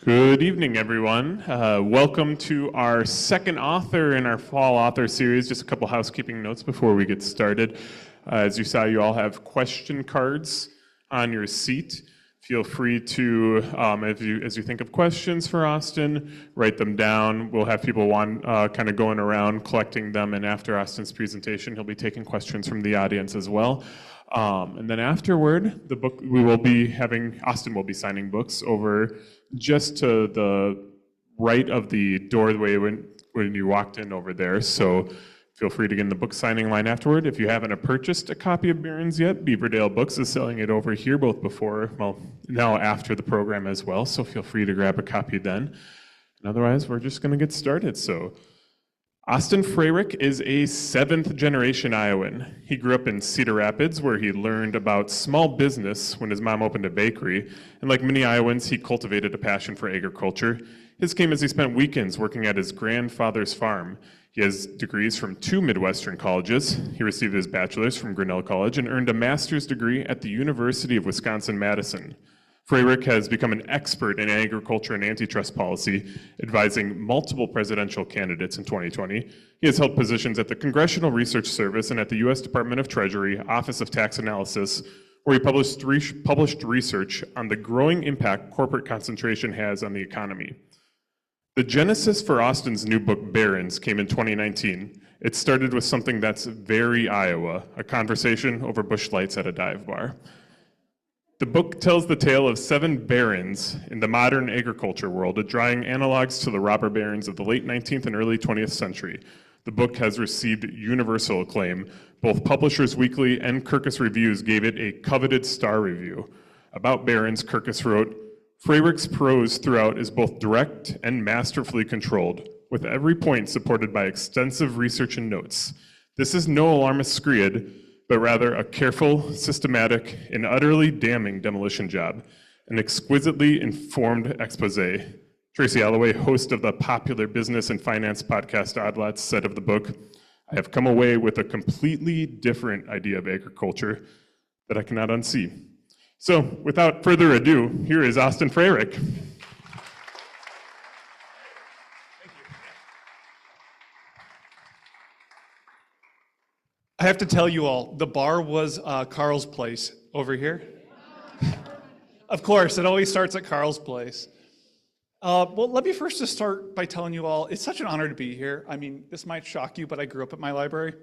Good evening, everyone. Welcome to our second author in our fall author series. Just a couple housekeeping notes before we get started. As you saw, you all have question cards on your seat. Feel free to, as you think of questions for Austin, write them down. We'll have people kind of going around collecting them, and after Austin's presentation, he'll be taking questions from the audience as well. And then afterward, Austin will be signing books over just to the right of the doorway when you walked in over there. So feel free to get in the book signing line afterward. If you haven't purchased a copy of Barron's yet, Beaverdale Books is selling it over here, now after the program as well. So feel free to grab a copy then. And otherwise, we're just going to get started. So Austin Frerick is a seventh-generation Iowan. He grew up in Cedar Rapids, where he learned about small business when his mom opened a bakery. And like many Iowans, he cultivated a passion for agriculture. His came as he spent weekends working at his grandfather's farm. He has degrees from 2 Midwestern colleges. He received his bachelor's from Grinnell College and earned a master's degree at the University of Wisconsin-Madison. Frerick has become an expert in agriculture and antitrust policy, advising multiple presidential candidates in 2020. He has held positions at the Congressional Research Service and at the U.S. Department of Treasury, Office of Tax Analysis, where he published research on the growing impact corporate concentration has on the economy. The genesis for Austin's new book, Barron's, came in 2019. It started with something that's very Iowa, a conversation over Busch Lights at a dive bar. The book tells the tale of 7 barons in the modern agriculture world, drawing analogs to the robber barons of the late 19th and early 20th century. The book has received universal acclaim. Both Publishers Weekly and Kirkus Reviews gave it a coveted star review. About barons, Kirkus wrote, "Frerick's prose throughout is both direct and masterfully controlled, with every point supported by extensive research and notes. This is no alarmist screed, but rather a careful, systematic, and utterly damning demolition job, an exquisitely informed expose." Tracy Alloway, host of the popular business and finance podcast Odd Lots, said of the book, "I have come away with a completely different idea of agriculture that I cannot unsee." So, without further ado, here is Austin Frerick. I have to tell you all, the bar was Carl's Place over here. Of course, it always starts at Carl's Place. Well, let me first just start by telling you all, it's such an honor to be here. I mean, this might shock you, but I grew up at my library.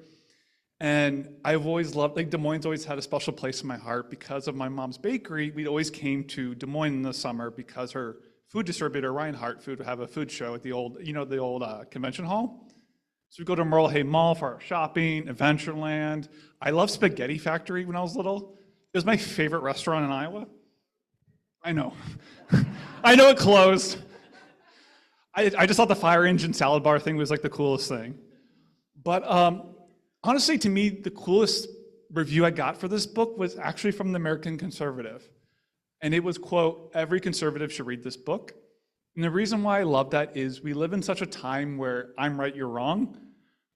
And I've always loved, Des Moines always had a special place in my heart because of my mom's bakery. We always came to Des Moines in the summer because her food distributor, Reinhardt Food, would have a food show at the old convention hall. So we go to Merle Hay Mall for our shopping, Adventureland. I loved Spaghetti Factory when I was little. It was my favorite restaurant in Iowa. I know. I know it closed. I just thought the fire engine salad bar thing was like the coolest thing. But honestly, to me, the coolest review I got for this book was actually from the American Conservative. And it was, quote, "Every conservative should read this book." And the reason why I love that is we live in such a time where I'm right, you're wrong.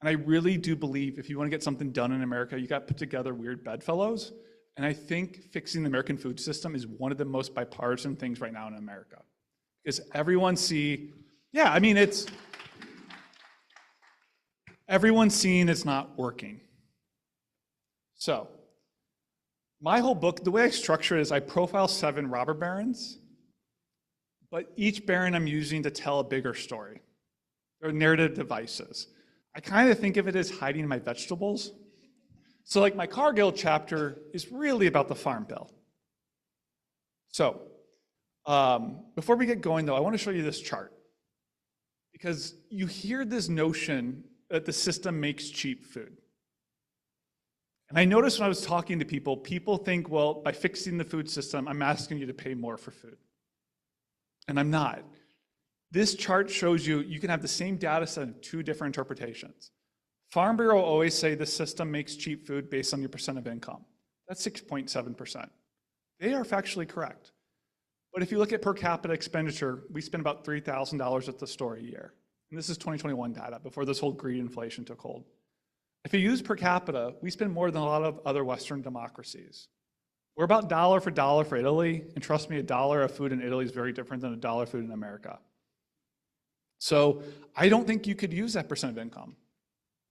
And I really do believe if you want to get something done in America, you got to put together weird bedfellows. And I think fixing the American food system is one of the most bipartisan things right now in America. Because everyone's seeing it's not working. So, my whole book, the way I structure it is I profile 7 robber barons, but each baron I'm using to tell a bigger story. They're narrative devices. I kind of think of it as hiding my vegetables. So like my Cargill chapter is really about the Farm Bill. So before we get going though, I want to show you this chart. Because you hear this notion that the system makes cheap food. And I noticed when I was talking to people think, well, by fixing the food system, I'm asking you to pay more for food. And I'm not. This chart shows you can have the same data set in 2 different interpretations. Farm Bureau always say the system makes cheap food based on your percent of income. That's 6.7%. They are factually correct. But if you look at per capita expenditure, we spend about $3,000 at the store a year. And this is 2021 data, before this whole greed inflation took hold. If you use per capita, we spend more than a lot of other Western democracies. We're about dollar for Italy, and trust me, a dollar of food in Italy is very different than a dollar of food in America. So I don't think you could use that percent of income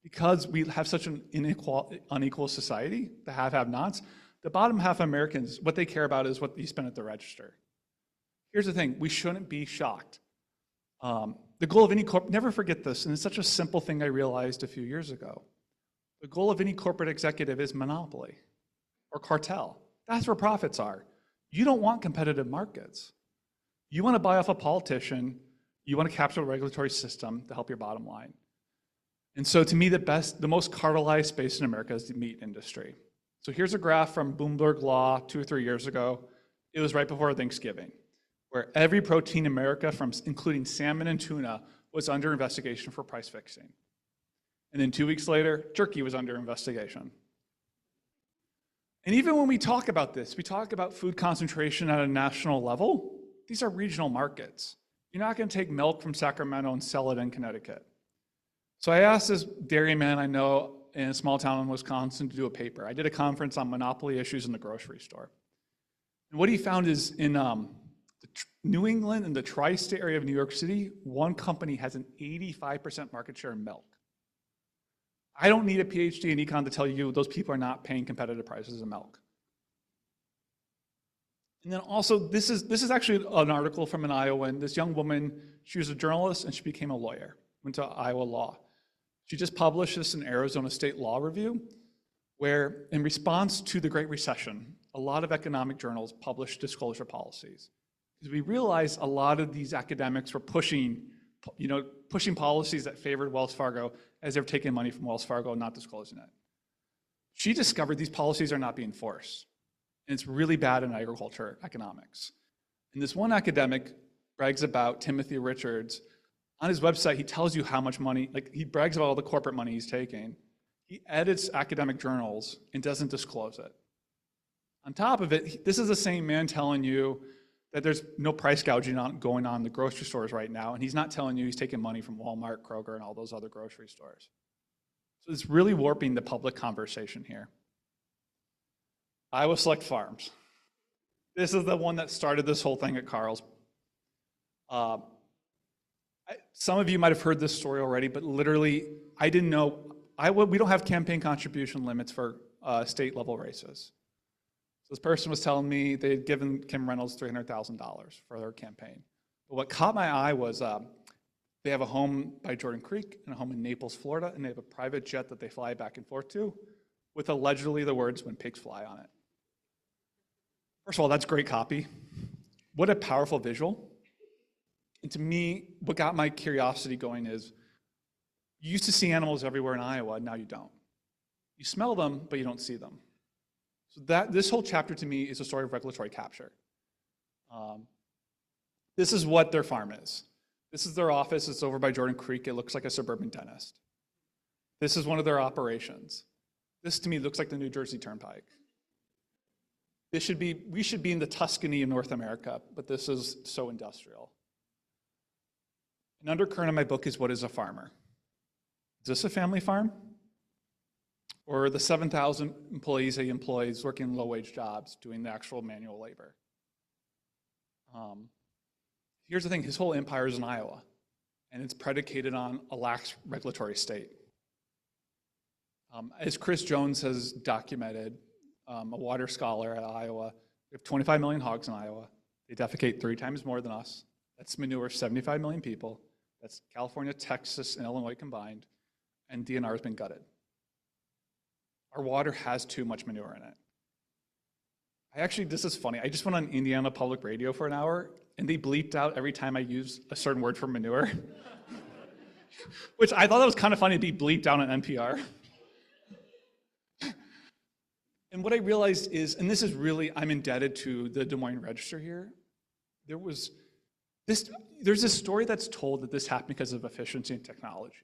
because we have such an unequal society, the have-nots. The bottom half of Americans, what they care about is what you spend at the register. Here's the thing, we shouldn't be shocked. The goal of any never forget this, and it's such a simple thing I realized a few years ago. The goal of any corporate executive is monopoly or cartel. That's where profits are. You don't want competitive markets. You want to buy off a politician. You want to capture a regulatory system to help your bottom line. And so to me, the most cartelized space in America is the meat industry. So here's a graph from Bloomberg Law 2 or 3 years ago. It was right before Thanksgiving, where every protein in America, including salmon and tuna, was under investigation for price fixing. And then 2 weeks later, turkey was under investigation. And even when we talk about this, we talk about food concentration at a national level. These are regional markets. You're not going to take milk from Sacramento and sell it in Connecticut. So I asked this dairyman I know in a small town in Wisconsin to do a paper. I did a conference on monopoly issues in the grocery store. And what he found is in New England and the tri-state area of New York City, one company has an 85% market share in milk. I don't need a PhD in econ to tell you those people are not paying competitive prices of milk. And then also, this is actually an article from an Iowan. This young woman, she was a journalist and she became a lawyer, went to Iowa law. She just published this in Arizona State Law Review, where in response to the Great Recession, a lot of economic journals published disclosure policies. Because we realized a lot of these academics were pushing policies that favored Wells Fargo as they're taking money from Wells Fargo and not disclosing it. She discovered these policies are not being enforced. And it's really bad in agriculture economics. And this one academic brags about Timothy Richards. On his website, he tells you how much money, he brags about all the corporate money he's taking. He edits academic journals and doesn't disclose it. On top of it, this is the same man telling you that there's no price gouging going on in the grocery stores right now, and he's not telling you he's taking money from Walmart, Kroger, and all those other grocery stores. So it's really warping the public conversation here. Iowa Select Farms. This is the one that started this whole thing at Carl's. Some of you might have heard this story already, but literally, I didn't know. We don't have campaign contribution limits for state level races. So this person was telling me they had given Kim Reynolds $300,000 for their campaign. But what caught my eye was they have a home by Jordan Creek and a home in Naples, Florida, and they have a private jet that they fly back and forth to with allegedly the words "when pigs fly" on it. First of all, that's great copy. What a powerful visual. And to me, what got my curiosity going is you used to see animals everywhere in Iowa, now you don't. You smell them, but you don't see them. So this whole chapter to me is a story of regulatory capture. This is what their farm is. This is their office. It's over by Jordan Creek. It looks like a suburban dentist. This is one of their operations. This to me looks like the New Jersey Turnpike. We should be in the Tuscany of North America, but this is so industrial. An undercurrent of my book is, what is a farmer? Is this a family farm? Or the 7,000 employees he employs working low-wage jobs doing the actual manual labor? Here's the thing, his whole empire is in Iowa, and it's predicated on a lax regulatory state. As Chris Jones has documented, a water scholar at Iowa, we have 25 million hogs in Iowa. They defecate 3 times more than us. That's manure 75 million people. That's California, Texas, and Illinois combined, and DNR has been gutted. Our water has too much manure in it. This is funny, I just went on Indiana Public Radio for an hour, and they bleeped out every time I used a certain word for manure, which I thought that was kind of funny to be bleeped out on NPR. And what I realized is, and this is really, I'm indebted to the Des Moines Register here, there's this story that's told that this happened because of efficiency and technology.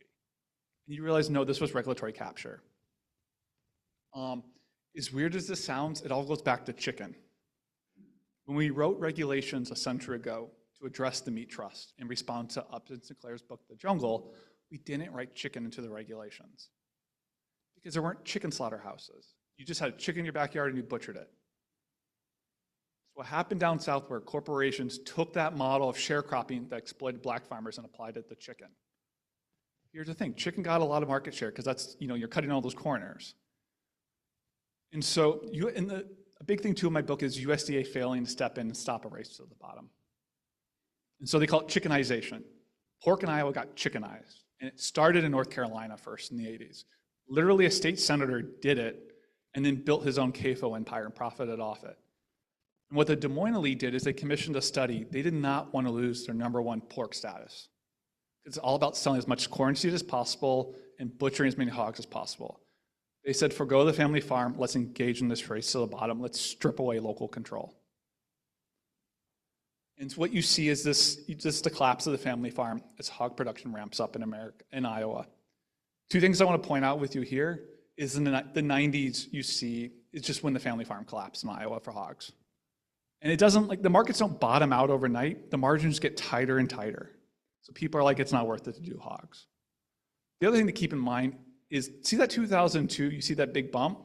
And you realize, no, this was regulatory capture. As weird as this sounds, it all goes back to chicken. When we wrote regulations a century ago to address the meat trust in response to Upton Sinclair's book, The Jungle, we didn't write chicken into the regulations because there weren't chicken slaughterhouses. You just had a chicken in your backyard and you butchered it. What happened down south where corporations took that model of sharecropping that exploited black farmers and applied it to chicken. Here's the thing, chicken got a lot of market share because that's, you're cutting all those corners. And so a big thing too in my book is USDA failing to step in and stop a race to the bottom. And so they call it chickenization. Pork in Iowa got chickenized. And it started in North Carolina first in the 80s. Literally a state senator did it and then built his own CAFO empire and profited off it. And what the Des Moines elite did is they commissioned a study. They did not want to lose their #1 pork status. It's all about selling as much corn seed as possible and butchering as many hogs as possible. They said, forgo the family farm, let's engage in this race to the bottom, let's strip away local control. And what you see is just the collapse of the family farm as hog production ramps up in Iowa. Two things I want to point out with you here is in the 90s you see, it's just when the family farm collapsed in Iowa for hogs. And it doesn't, the markets don't bottom out overnight, the margins get tighter and tighter. So people are like, it's not worth it to do hogs. The other thing to keep in mind is, see that 2002, you see that big bump?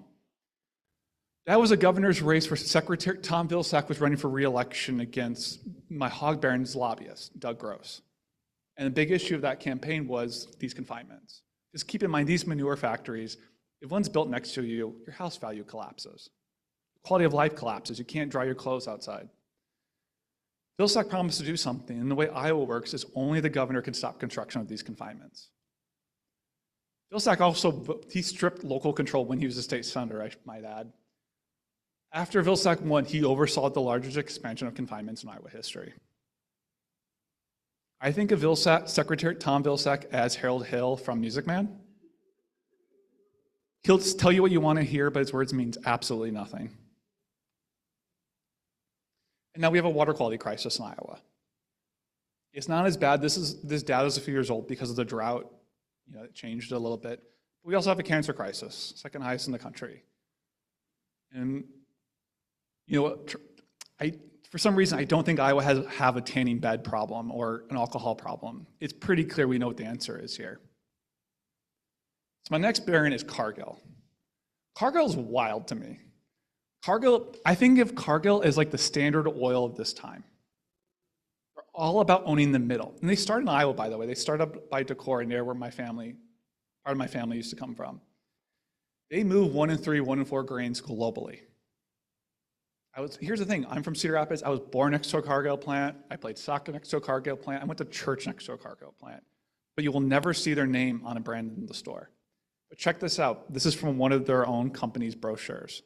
That was a governor's race where Secretary Tom Vilsack was running for re-election against my hog baron's lobbyist, Doug Gross. And the big issue of that campaign was these confinements. Just keep in mind, these manure factories, if one's built next to you, your house value collapses. Quality of life collapses. You can't dry your clothes outside. Vilsack promised to do something, and the way Iowa works is only the governor can stop construction of these confinements. Vilsack also, he stripped local control when he was a state senator, I might add. After Vilsack won, he oversaw the largest expansion of confinements in Iowa history. I think of Secretary Tom Vilsack as Harold Hill from Music Man. He'll just tell you what you want to hear, but his words means absolutely nothing. And now we have a water quality crisis in Iowa. It's not as bad. This data is a few years old because of the drought. It changed a little bit. But we also have a cancer crisis, second highest in the country. And for some reason, I don't think Iowa have a tanning bed problem or an alcohol problem. It's pretty clear we know what the answer is here. So my next variant is Cargill. Cargill is wild to me. I think of Cargill as like the Standard Oil of this time. They're all about owning the middle. And they started in Iowa, by the way. They started up by Decorah, near where part of my family used to come from. They move 1 in 3, 1 in 4 grains globally. Here's the thing, I'm from Cedar Rapids. I was born next to a Cargill plant. I played soccer next to a Cargill plant. I went to church next to a Cargill plant. But you will never see their name on a brand in the store. But check this out. This is from one of their own company's brochures.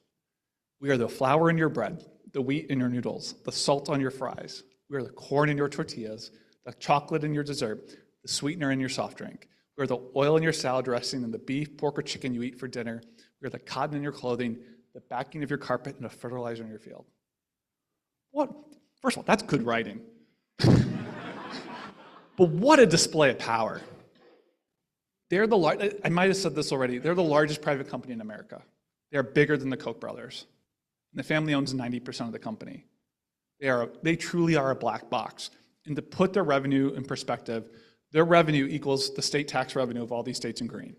We are the flour in your bread, the wheat in your noodles, the salt on your fries. We are the corn in your tortillas, the chocolate in your dessert, the sweetener in your soft drink. We are the oil in your salad dressing and the beef, pork, or chicken you eat for dinner. We are the cotton in your clothing, the backing of your carpet, and the fertilizer in your field. What? First of all, that's good writing. But what a display of power. I might have said this already, they're the largest private company in America. They're bigger than the Koch brothers. And the family owns 90% of the company. They truly are a black box. And to put their revenue in perspective, their revenue equals the state tax revenue of all these states in green.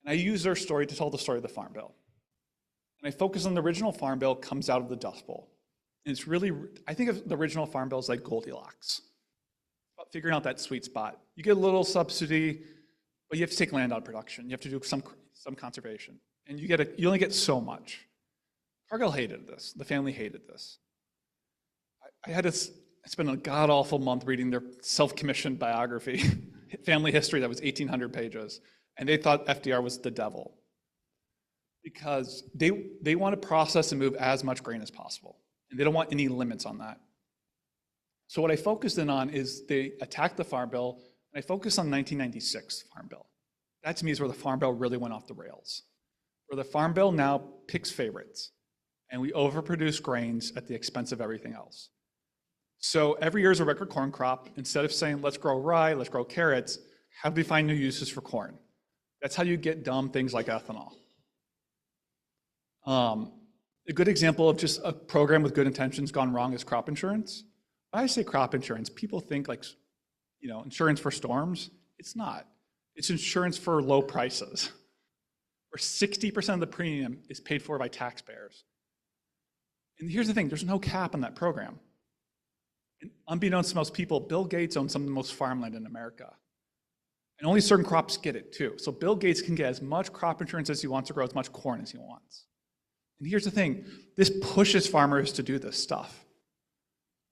And I use their story to tell the story of the Farm Bill. And I focus on the original Farm Bill comes out of the Dust Bowl. And it's really, I think of the original Farm Bill as like Goldilocks. About figuring out that sweet spot. You get a little subsidy, but you have to take land out of production. You have to do some conservation. And you only get so much. Cargill hated this. The family hated this. I had to spend a god-awful month reading their self-commissioned biography, family history that was 1,800 pages. And they thought FDR was the devil. Because they want to process and move as much grain as possible. And they don't want any limits on that. So what I focused in on is they attacked the Farm Bill, and I focused on 1996 Farm Bill. That to me is where the Farm Bill really went off the rails. Where the Farm Bill now picks favorites, and we overproduce grains at the expense of everything else. So every year is a record corn crop. Instead of saying, let's grow rye, let's grow carrots, how do we find new uses for corn? That's how you get dumb things like ethanol. A good example of just a program with good intentions gone wrong is crop insurance. When I say crop insurance, people think like, insurance for storms. It's not. It's insurance for low prices. Where where 60% of the premium is paid for by taxpayers. And here's the thing, there's no cap on that program. And unbeknownst to most people, Bill Gates owns some of the most farmland in America. And only certain crops get it too. So Bill Gates can get as much crop insurance as he wants to grow as much corn as he wants. And here's the thing, this pushes farmers to do this stuff.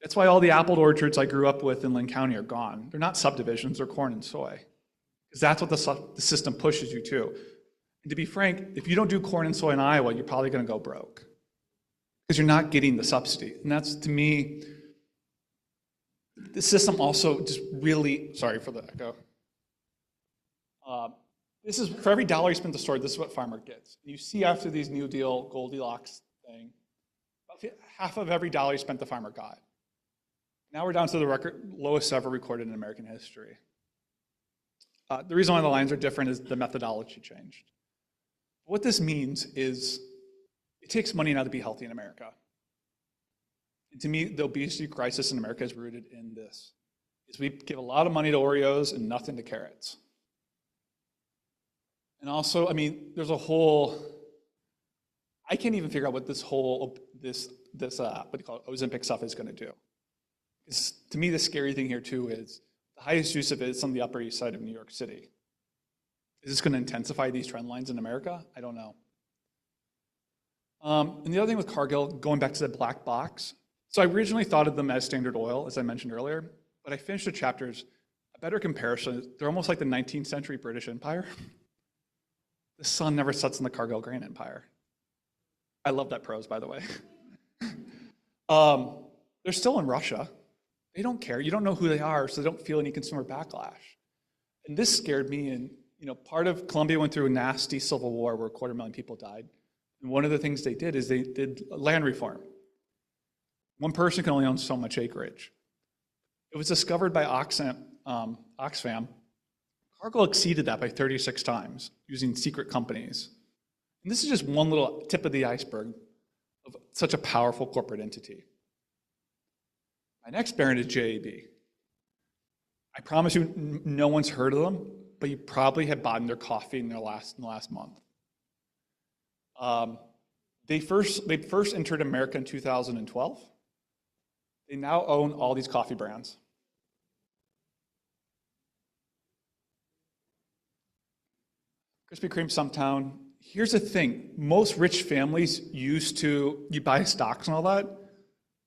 That's why all the apple orchards I grew up with in Lynn County are gone. They're not subdivisions, they're corn and soy. Because that's what the system pushes you to. And to be frank, if you don't do corn and soy in Iowa, you're probably gonna go broke. Because you're not getting the subsidy. And that's, to me, the system also just really, sorry for the echo. This is, for every dollar you spend at the store, this is what farmer gets. You see after these New Deal, Goldilocks thing, about half of every dollar you spent the farmer got. Now we're down to the record lowest ever recorded in American history. The reason why the lines are different is the methodology changed. What this means is it takes money now to be healthy in America. And to me, the obesity crisis in America is rooted in this. Is we give a lot of money to Oreos and nothing to carrots. And also, I mean, there's a whole, I can't even figure out what this whole, what do you call it, Ozempic stuff is gonna do. Because to me, the scary thing here too is the highest use of it is on the Upper East Side of New York City. Is this gonna intensify these trend lines in America? I don't know. And the other thing with Cargill, going back to the black box, so I originally thought of them as Standard Oil, as I mentioned earlier, but I finished the chapters. A better comparison is they're almost like the 19th century British Empire. The sun never sets in the Cargill grain empire. I love that prose, by the way. They're still in Russia. They don't care. You don't know who they are, so they don't feel any consumer backlash. And this scared me. And part of Colombia went through a nasty civil war where 250,000 people died. And one of the things they did is they did land reform. One person can only own so much acreage. It was discovered by Oxfam. Cargill exceeded that by 36 times using secret companies. And this is just one little tip of the iceberg of such a powerful corporate entity. My next parent is JAB. I promise you, no one's heard of them, but you probably have bought their coffee in the last month. They first entered America in 2012. They now own all these coffee brands. Krispy Kreme, Stumptown. Here's the thing. Most rich families you buy stocks and all that,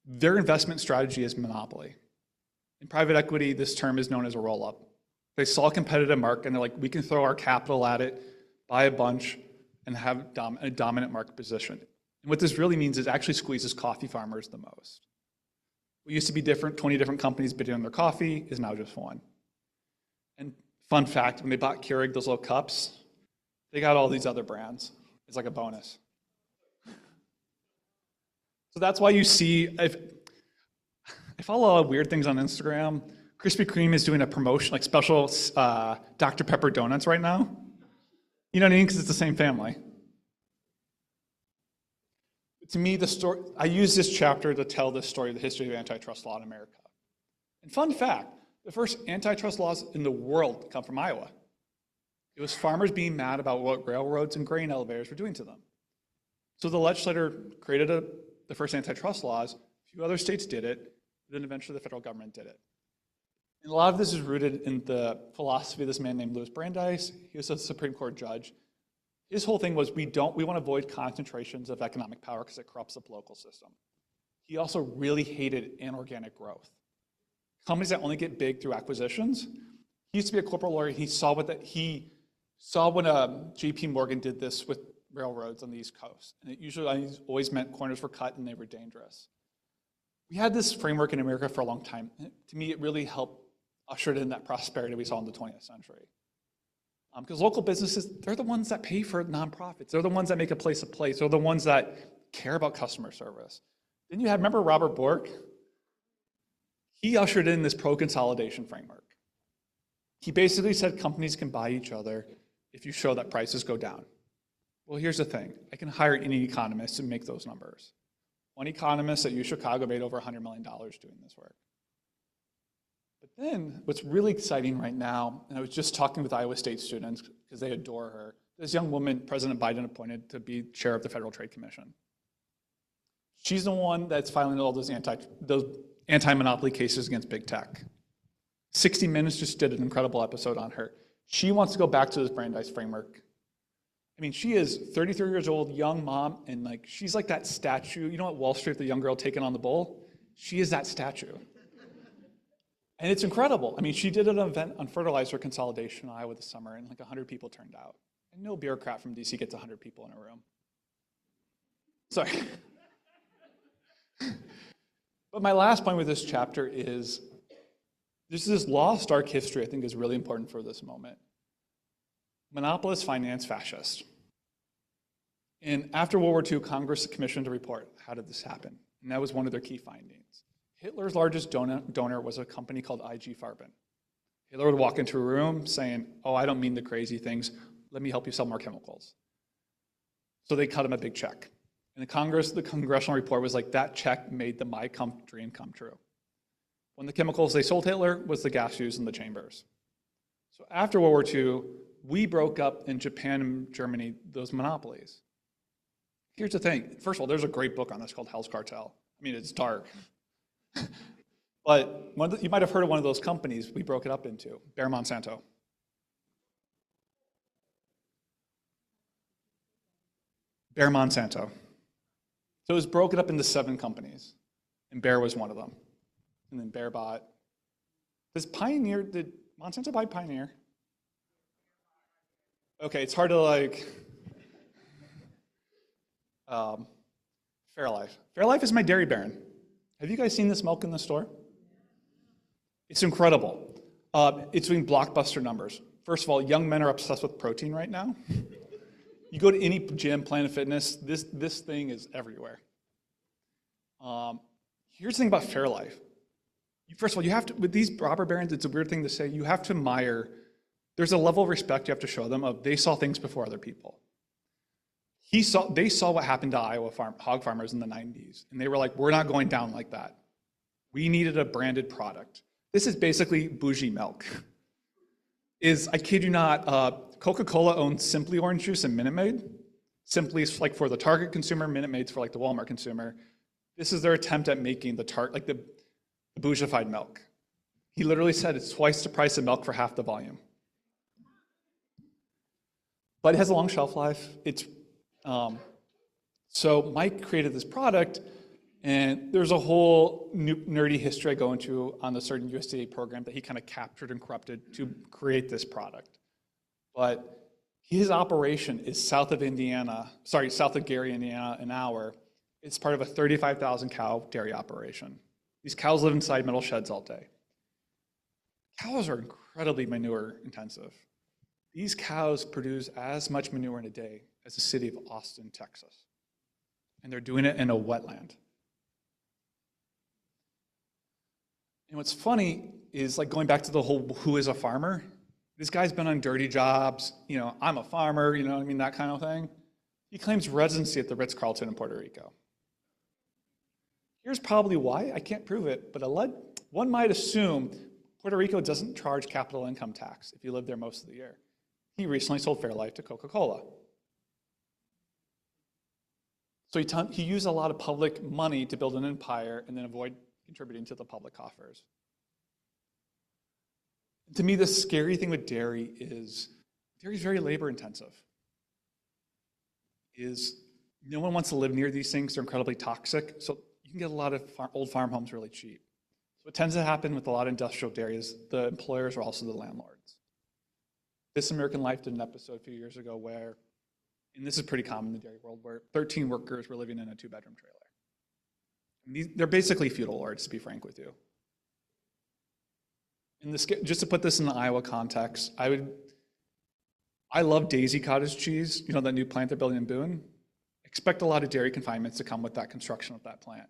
their investment strategy is monopoly. In private equity, this term is known as a roll-up. They saw a competitive market and they're like, we can throw our capital at it, buy a bunch, and have a dominant market position. And what this really means is it actually squeezes coffee farmers the most. What used to be 20 different companies bidding on their coffee is now just one. And fun fact, when they bought Keurig, those little cups, they got all these other brands. It's like a bonus. So that's why you see, I follow a lot of weird things on Instagram. Krispy Kreme is doing a promotion, like special Dr. Pepper donuts right now. You know what I mean? Because it's the same family. To me, I use this chapter to tell the story of the history of antitrust law in America. And fun fact, the first antitrust laws in the world come from Iowa. It was farmers being mad about what railroads and grain elevators were doing to them. So the legislator created the first antitrust laws. A few other states did it. Then eventually the federal government did it. And a lot of this is rooted in the philosophy of this man named Louis Brandeis. He was a Supreme Court judge. His whole thing was we want to avoid concentrations of economic power because it corrupts the political system. He also really hated inorganic growth. Companies that only get big through acquisitions. He used to be a corporate lawyer. He saw when JP Morgan did this with railroads on the East Coast. And it usually always meant corners were cut and they were dangerous. We had this framework in America for a long time. To me, it really helped usher in that prosperity we saw in the 20th century. Because local businesses, they're the ones that pay for nonprofits. They're the ones that make a place a place. They're the ones that care about customer service. Then remember Robert Bork? He ushered in this pro-consolidation framework. He basically said companies can buy each other if you show that prices go down. Well, here's the thing. I can hire any economist and make those numbers. One economist at UChicago made over $100 million doing this work. But then what's really exciting right now, and I was just talking with Iowa State students because they adore her, this young woman President Biden appointed to be chair of the Federal Trade Commission. She's the one that's filing all those anti-monopoly cases against big tech. 60 Minutes just did an incredible episode on her. She wants to go back to this Brandeis framework. I mean, she is 33 years old, young mom, and like she's like that statue. You know what Wall Street, the young girl taking on the bull? She is that statue. And it's incredible. I mean, she did an event on fertilizer consolidation in Iowa this summer, and like 100 people turned out. And no bureaucrat from DC gets 100 people in a room. Sorry. But my last point with this chapter is this lost arc history I think is really important for this moment. Monopolists finance fascists. And after World War II, Congress commissioned a report. How did this happen? And that was one of their key findings. Hitler's largest donor was a company called IG Farben. Hitler would walk into a room saying, oh, I don't mean the crazy things. Let me help you sell more chemicals. So they cut him a big check. And the congressional report was like, that check made the dream come true. When the chemicals they sold Hitler was the gas used in the chambers. So after World War II, we broke up in Japan and Germany those monopolies. Here's the thing. First of all, there's a great book on this called Hell's Cartel. I mean, it's dark. But you might have heard of one of those companies we broke it up into, Bayer Monsanto. Bayer Monsanto. So it was broken up into 7 companies, and Bayer was one of them. And then Bayer bought. Did Monsanto buy Pioneer? Okay, it's hard to like. Fairlife. Fairlife is my dairy baron. Have you guys seen this milk in the store? It's incredible. It's doing blockbuster numbers. First of all, young men are obsessed with protein right now. You go to any gym, Planet Fitness, this thing is everywhere. Here's the thing about Fairlife. First of all, you have to, with these robber barons, it's a weird thing to say, you have to admire, there's a level of respect you have to show them of they saw things before other people. They saw what happened to Iowa hog farmers in the 90s, and they were like, we're not going down like that. We needed a branded product. This is basically bougie milk. I kid you not, Coca-Cola owns Simply Orange Juice and Minute Maid. Simply is like for the Target consumer, Minute Maid's for like the Walmart consumer. This is their attempt at making the bougified milk. He literally said it's twice the price of milk for half the volume. But it has a long shelf life. So Mike created this product, and there's a whole nerdy history I go into on the certain USDA program that he kind of captured and corrupted to create this product. But his operation is south of Gary, Indiana, an hour. It's part of a 35,000 cow dairy operation. These cows live inside metal sheds all day. Cows are incredibly manure intensive. These cows produce as much manure in a day as the city of Austin, Texas. And they're doing it in a wetland. And what's funny is like going back to the whole who is a farmer. This guy's been on dirty jobs, I'm a farmer, that kind of thing. He claims residency at the Ritz-Carlton in Puerto Rico. Here's probably why, I can't prove it, but one might assume Puerto Rico doesn't charge capital income tax if you live there most of the year. He recently sold Fairlife to Coca-Cola. So he used a lot of public money to build an empire and then avoid contributing to the public coffers. To me, the scary thing with dairy is very labor intensive. No one wants to live near these things. They're incredibly toxic. So you can get a lot of old farm homes really cheap. So what tends to happen with a lot of industrial dairy is the employers are also the landlords. This American Life did an episode a few years ago where, and this is pretty common in the dairy world, where 13 workers were living in a 2-bedroom trailer. And they're basically feudal lords, to be frank with you. And just to put this in the Iowa context, I love Daisy Cottage cheese, that new plant they're building in Boone. Expect a lot of dairy confinements to come with that construction of that plant.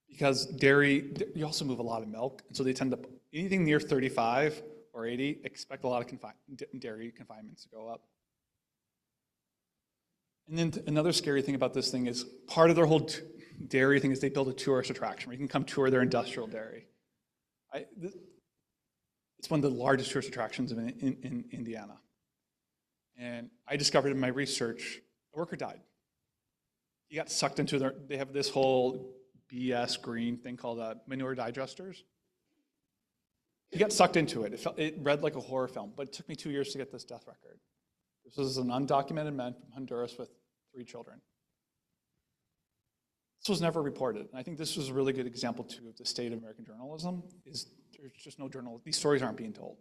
Because dairy, you also move a lot of milk, and so they tend to, anything near 35 or 80, expect a lot of dairy confinements to go up. And then another scary thing about this thing is part of their whole dairy thing is they build a tourist attraction where you can come tour their industrial dairy. It's one of the largest tourist attractions in Indiana. And I discovered in my research, a worker died. He got sucked into they have this whole BS green thing called manure digesters. He got sucked into it. It read like a horror film, but it took me 2 years to get this death record. This was an undocumented man from Honduras with 3 children. This was never reported. And I think this was a really good example, too, of the state of American journalism, is there's just no journal. These stories aren't being told.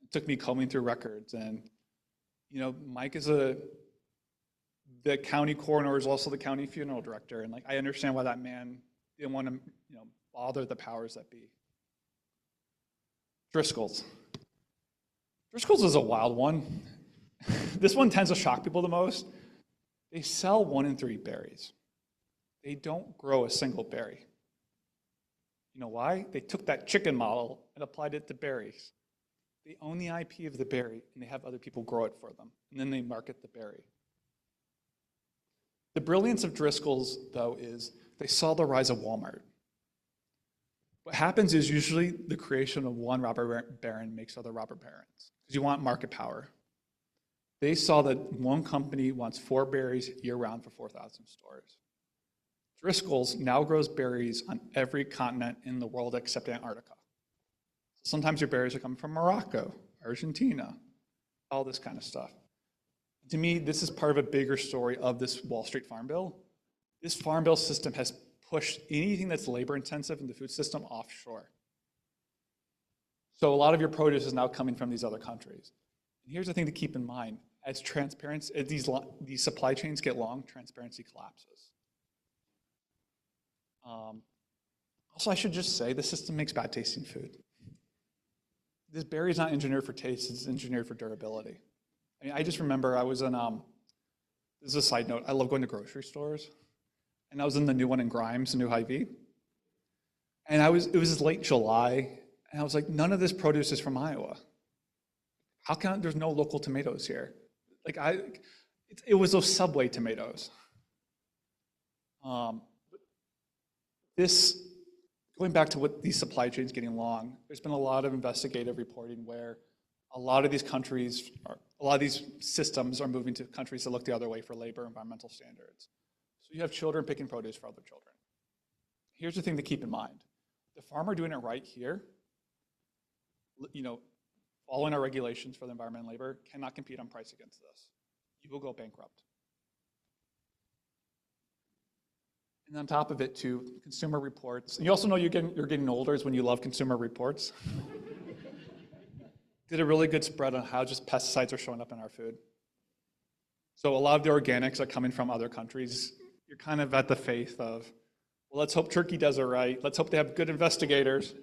It took me combing through records. And, Mike is the county coroner is also the county funeral director. And, I understand why that man didn't want to, bother the powers that be. Driscoll's. Driscoll's is a wild one. This one tends to shock people the most. They sell 1 in 3 berries. They don't grow a single berry. You know why? They took that chicken model and applied it to berries. They own the IP of the berry, and they have other people grow it for them, and then they market the berry. The brilliance of Driscoll's, though, is they saw the rise of Walmart. What happens is usually the creation of one robber baron makes other robber barons, because you want market power. They saw that one company wants 4 berries year-round for 4,000 stores. Driscoll's now grows berries on every continent in the world except Antarctica. Sometimes your berries are coming from Morocco, Argentina, all this kind of stuff. To me, this is part of a bigger story of this Wall Street Farm Bill. This Farm Bill system has pushed anything that's labor-intensive in the food system offshore. So a lot of your produce is now coming from these other countries. And here's the thing to keep in mind. As these supply chains get long, transparency collapses. Also, I should just say, the system makes bad tasting food. This berry is not engineered for taste, it's engineered for durability. I just remember I was in, this is a side note, I love going to grocery stores. And I was in the new one in Grimes, the new Hy-Vee. And it was late July, and I was like, none of this produce is from Iowa. How come there's no local tomatoes here? It was those Subway tomatoes. Going back to what these supply chains getting long, there's been a lot of investigative reporting where a lot of these systems are moving to countries that look the other way for labor and environmental standards. So you have children picking produce for other children. Here's the thing to keep in mind. The farmer doing it right here, following our regulations for the environment and labor, cannot compete on price against this. You will go bankrupt. And on top of it, too, consumer reports. And you also know you're getting older is when you love consumer reports. Did a really good spread on how just pesticides are showing up in our food. So a lot of the organics are coming from other countries. You're kind of at the faith of, well, let's hope Turkey does it right. Let's hope they have good investigators.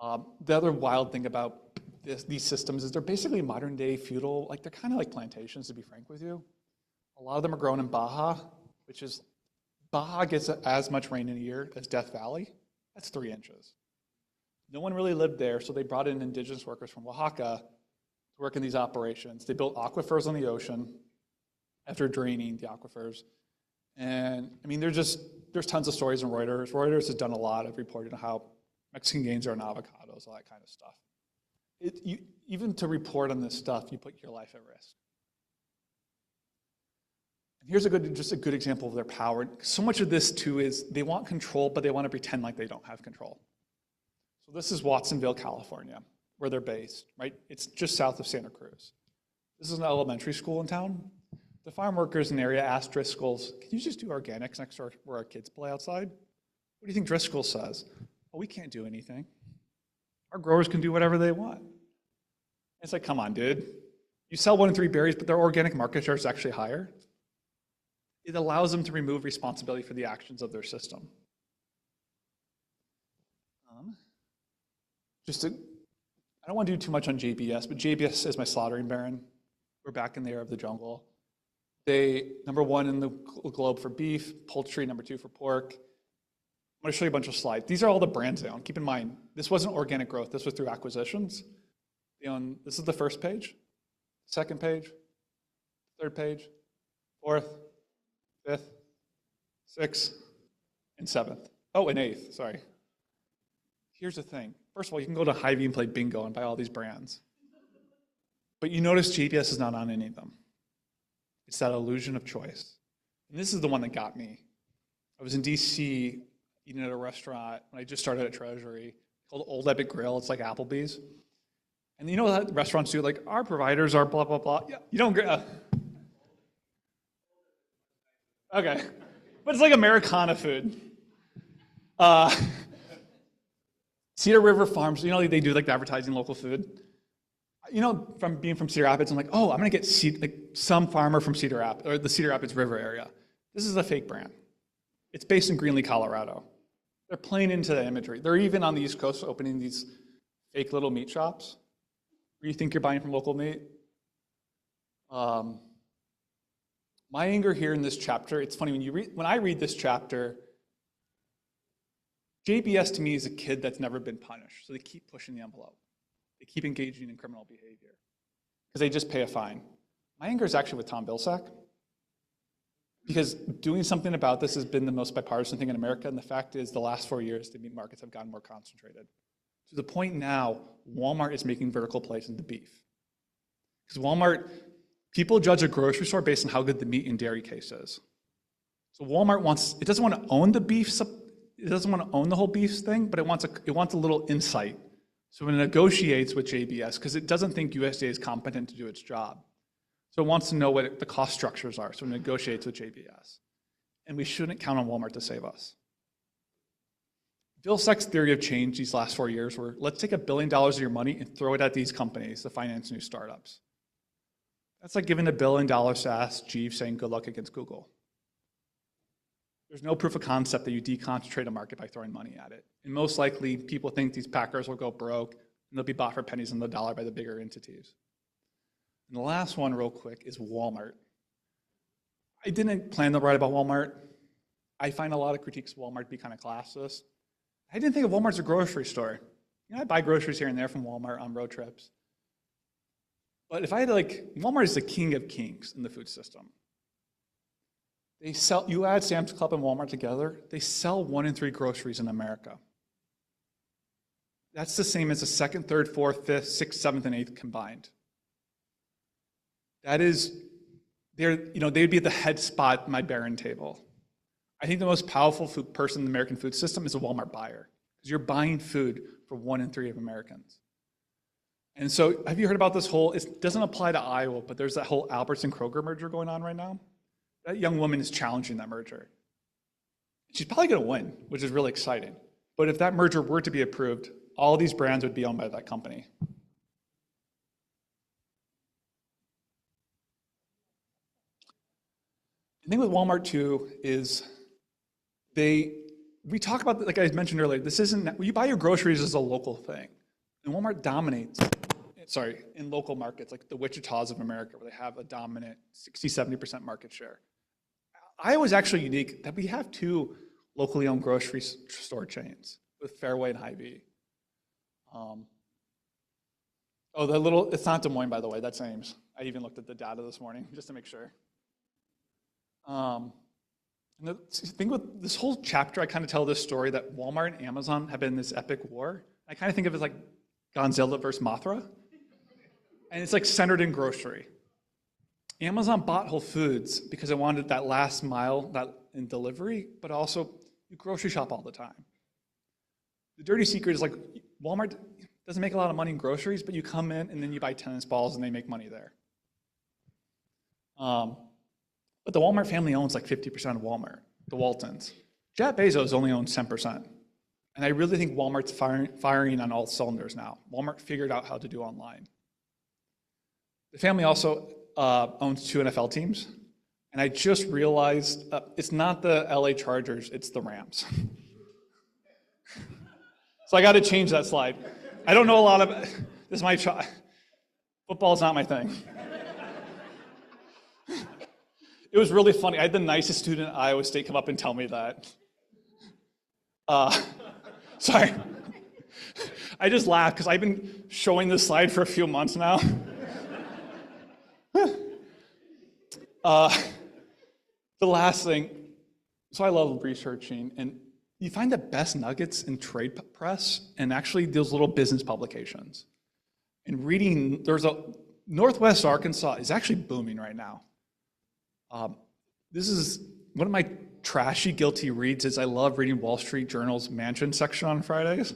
The other wild thing about these systems is they're basically modern day feudal, they're kind of like plantations, to be frank with you. A lot of them are grown in Baja, Baja gets as much rain in a year as Death Valley. That's 3 inches. No one really lived there, so they brought in indigenous workers from Oaxaca to work in these operations. They built aquifers on the ocean after draining the aquifers. And there's tons of stories in Reuters. Reuters has done a lot of reporting on how Mexican gains are in avocados, all that kind of stuff. Even to report on this stuff, you put your life at risk. And here's just a good example of their power. So much of this, too, is they want control, but they want to pretend like they don't have control. So this is Watsonville, California, where they're based, right? It's just south of Santa Cruz. This is an elementary school in town. The farm workers in the area asked Driscoll's, can you just do organics next to where our kids play outside? What do you think Driscoll says? Oh, we can't do anything. Our growers can do whatever they want. It's like, come on, dude. You sell 1 in 3 berries, but their organic market share is actually higher. It allows them to remove responsibility for the actions of their system. I don't want to do too much on JBS, but JBS is my slaughtering baron. We're back in the era of the jungle. They, #1 in the globe for beef, poultry, #2 for pork. I'm going to show you a bunch of slides. These are all the brands they own. Keep in mind, this wasn't organic growth. This was through acquisitions. They own, this is the first page, second page, third page, fourth, fifth, sixth, and seventh. Oh, and eighth, sorry. Here's the thing. First of all, you can go to Hy-Vee and play bingo and buy all these brands. But you notice JBS is not on any of them. It's that illusion of choice. And this is the one that got me. I was in DC eating at a restaurant when I just started at Treasury called Old Epic Grill. It's like Applebee's. And you know what restaurants do? Like, our providers are blah, blah, blah. Yeah, you don't okay. But it's like Americana food. Cedar River Farms, you know, they do like the advertising local food. You know, from being from Cedar Rapids, I'm like, oh, I'm gonna get some farmer from Cedar Rapids, or the Cedar Rapids River area. This is a fake brand. It's based in Greenlee, Colorado. They're playing into the imagery. They're even on the East Coast opening these fake little meat shops where you think you're buying from local meat. My anger here in this chapter, it's funny, when I read this chapter, JBS to me is a kid that's never been punished, so they keep pushing the envelope. They keep engaging in criminal behavior because they just pay a fine. My anger is actually with Tom Vilsack, because doing something about this has been the most bipartisan thing in America, and the fact is the last 4 years, the meat markets have gotten more concentrated. To the point now, Walmart is making vertical plays into beef. Because Walmart, people judge a grocery store based on how good the meat and dairy case is. So Walmart it doesn't want to own the beef, it doesn't want to own the whole beef thing, but it wants a little insight. So when it negotiates with JBS, because it doesn't think USDA is competent to do its job. So it wants to know what the cost structures are, so it negotiates with JBS. And we shouldn't count on Walmart to save us. Vilsack's theory of change these last 4 years were, let's take $1 billion of your money and throw it at these companies to finance new startups. That's like giving $1 billion to Ask Jeeves saying good luck against Google. There's no proof of concept that you deconcentrate a market by throwing money at it. And most likely, people think these packers will go broke and they'll be bought for pennies on the dollar by the bigger entities. And the last one, real quick, is Walmart. I didn't plan to write about Walmart. I find a lot of critiques of Walmart to be kind of classist. I didn't think of Walmart as a grocery store. You know, I buy groceries here and there from Walmart on road trips. But if I had Walmart is the king of kings in the food system. You add Sam's Club and Walmart together, they sell 1 in 3 groceries in America. That's the same as the 2nd, 3rd, 4th, 5th, 6th, 7th, and 8th combined. That is, they'd be at the head spot in my Barron table. I think the most powerful person in the American food system is a Walmart buyer, because you're buying food for 1 in 3 of Americans. And so, have you heard about this it doesn't apply to Iowa, but there's that whole Albertson-Kroger merger going on right now? That young woman is challenging that merger. She's probably going to win, which is really exciting. But if that merger were to be approved, all these brands would be owned by that company. The thing with Walmart, too, is we talk about, like I mentioned earlier, you buy your groceries as a local thing. And Walmart dominates, in local markets, like the Wichitas of America, where they have a dominant 60-70% market share. Iowa's actually unique that we have 2 locally owned grocery store chains with Fairway and Hy-Vee. It's not Des Moines, by the way, that's Ames. I even looked at the data this morning just to make sure. And the thing with this whole chapter, I kind of tell this story that Walmart and Amazon have been in this epic war. I kind of think of it as like Godzilla versus Mothra. And it's like centered in grocery. Amazon bought Whole Foods because it wanted that last mile in delivery, but also you grocery shop all the time. The dirty secret is like Walmart doesn't make a lot of money in groceries, but you come in and then you buy tennis balls and they make money there. But the Walmart family owns like 50% of Walmart, the Waltons. Jeff Bezos only owns 10%. And I really think Walmart's firing on all cylinders now. Walmart figured out how to do online. The family also owns 2 NFL teams. And I just realized it's not the LA Chargers, it's the Rams. So I got to change that slide. I don't know a lot of this is my football's not my thing. It was really funny. I had the nicest student at Iowa State come up and tell me that. Sorry. I just laughed because I've been showing this slide for a few months now. The last thing, so I love researching, and you find the best nuggets in trade press and actually those little business publications. And reading, Northwest Arkansas is actually booming right now. This is one of my trashy, guilty reads is I love reading Wall Street Journal's Mansion section on Fridays.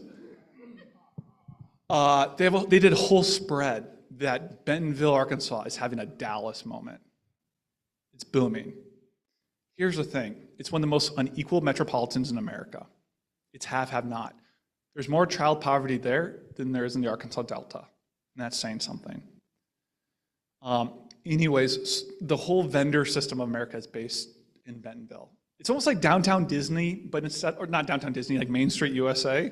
They did a whole spread that Bentonville, Arkansas is having a Dallas moment. It's booming. Here's the thing. It's one of the most unequal metropolitans in America. It's have not. There's more child poverty there than there is in the Arkansas Delta. And that's saying something. Anyways, the whole vendor system of America is based in Bentonville. It's almost like downtown Disney, but instead, or not downtown Disney, like Main Street USA.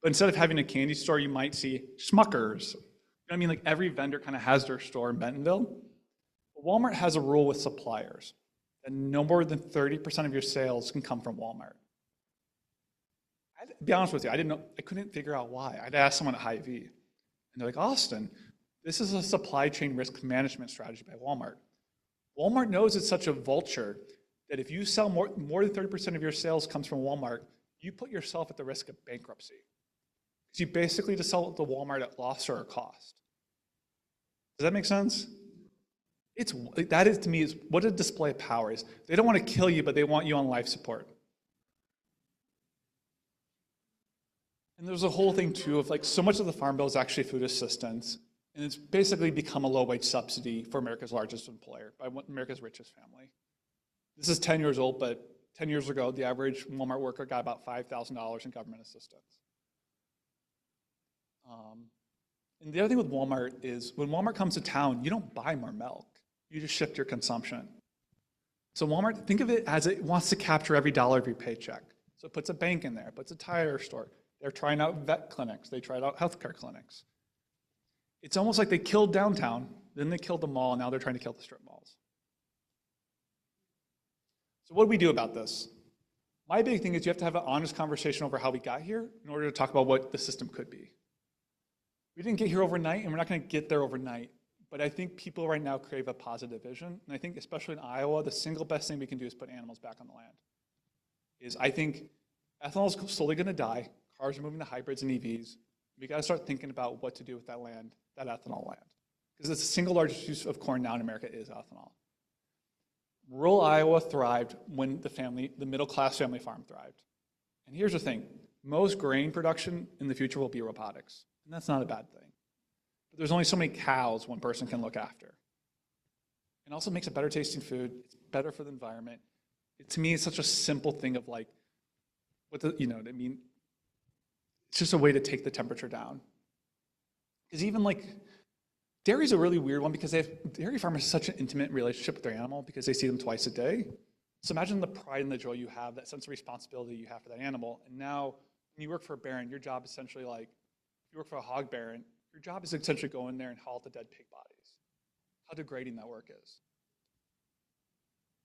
But instead of having a candy store, you might see Smuckers. You know what I mean? Like every vendor kind of has their store in Bentonville. Walmart has a rule with suppliers that no more than 30% of your sales can come from Walmart. I'd be honest with you, I couldn't figure out why. I'd ask someone at Hy-Vee, and they're like, Austin, this is a supply chain risk management strategy by Walmart. Walmart knows it's such a vulture that if you sell more than 30% of your sales comes from Walmart, you put yourself at the risk of bankruptcy. Because you basically just sell it to Walmart at loss or a cost. Does that make sense? That is, to me, is what a display of power is. They don't want to kill you, but they want you on life support. And there's a whole thing, too, of like so much of the Farm Bill is actually food assistance, and it's basically become a low-wage subsidy for America's largest employer, by America's richest family. This is 10 years old, but 10 years ago, the average Walmart worker got about $5,000 in government assistance. And the other thing with Walmart is when Walmart comes to town, you don't buy more milk. You just shift your consumption. So Walmart, think of it as it wants to capture every dollar of your paycheck. So it puts a bank in there, puts a tire store. They're trying out vet clinics. They tried out healthcare clinics. It's almost like they killed downtown, then they killed the mall, and now they're trying to kill the strip malls. So what do we do about this? My big thing is you have to have an honest conversation over how we got here in order to talk about what the system could be. We didn't get here overnight, and we're not going to get there overnight. But I think people right now crave a positive vision. And I think, especially in Iowa, the single best thing we can do is put animals back on the land. I think ethanol is slowly going to die. Cars are moving to hybrids and EVs. We got to start thinking about what to do with that land, that ethanol land. Because the single largest use of corn now in America is ethanol. Rural Iowa thrived when the middle-class family farm thrived. And here's the thing. Most grain production in the future will be robotics. And that's not a bad thing. But there's only so many cows one person can look after. It also makes a better tasting food. It's better for the environment. To me, it's such a simple thing of like, you know what I mean? It's just a way to take the temperature down. Because even like, dairy's a really weird one because dairy farmers have such an intimate relationship with their animal because they see them twice a day. So imagine the pride and the joy you have, that sense of responsibility you have for that animal. And now, when you work for a baron, your job is essentially like, if you work for a hog baron, your job is essentially go in there and haul the dead pig bodies. How degrading that work is.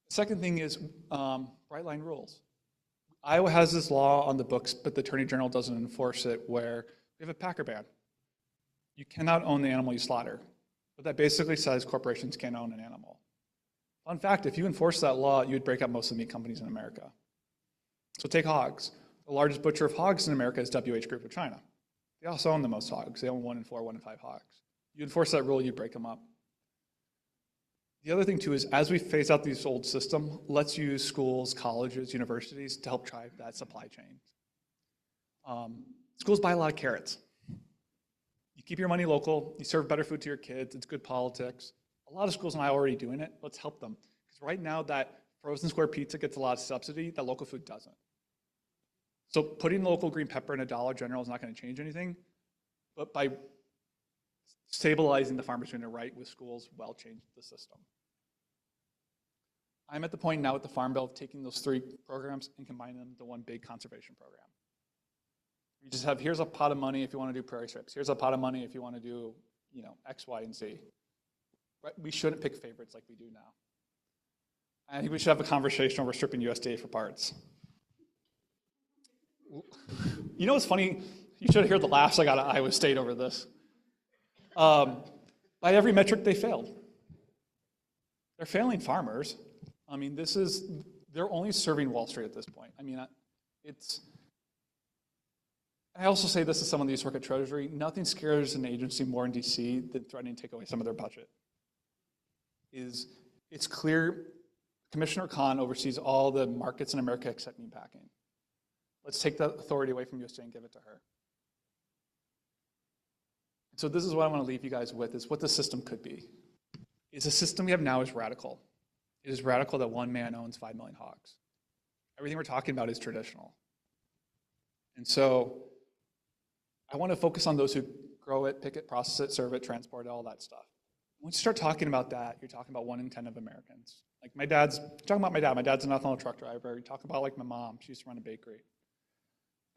The second thing is bright line rules. Iowa has this law on the books, but the Attorney General doesn't enforce it, where we have a packer ban. You cannot own the animal you slaughter. What that basically says, corporations can't own an animal. Fun fact, if you enforce that law, you would break up most of the meat companies in America. So take hogs. The largest butcher of hogs in America is WH Group of China. They also own the most hogs. They own 1 in 4, 1 in 5 hogs. You enforce that rule, you break them up. The other thing, too, is as we phase out this old system, let's use schools, colleges, universities to help drive that supply chain. Schools buy a lot of carrots. You keep your money local, you serve better food to your kids, it's good politics. A lot of schools in Iowa are already doing it. Let's help them. Because right now, that frozen square pizza gets a lot of subsidy, that local food doesn't. So putting local green pepper in a Dollar General is not going to change anything, but by stabilizing the farmers doing it right with schools will change the system. I'm at the point now with the Farm Bill of taking those 3 programs and combining them into one big conservation program. You just have, here's a pot of money if you want to do prairie strips. Here's a pot of money if you want to do, you know, X, Y, and Z. Right? We shouldn't pick favorites like we do now. I think we should have a conversation over stripping USDA for parts. You know what's funny? You should have heard the laughs I got at Iowa State over this. By every metric, they failed. They're failing farmers. I mean, they're only serving Wall Street at this point. I mean, I also say this to someone that used to work at Treasury, nothing scares an agency more in DC than threatening to take away some of their budget. It's clear Commissioner Khan oversees all the markets in America except meatpacking. Let's take that authority away from USDA and give it to her. So this is what I want to leave you guys with, is what the system could be. Is the system we have now is radical. It is radical that one man owns 5 million hogs. Everything we're talking about is traditional. And so I want to focus on those who grow it, pick it, process it, serve it, transport it, all that stuff. Once you start talking about that, you're talking about 1 in 10 of Americans. Like talking about my dad. My dad's an ethanol truck driver. You talk about like my mom. She used to run a bakery.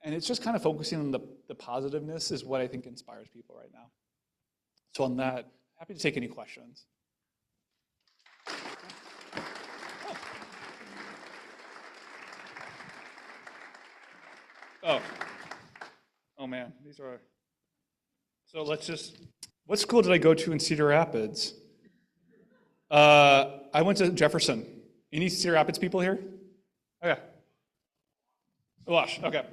And it's just kind of focusing on the positiveness is what I think inspires people right now. So on that, happy to take any questions. Oh man, these are, so what school did I go to in Cedar Rapids? I went to Jefferson. Any Cedar Rapids people here? Okay. Wash, okay.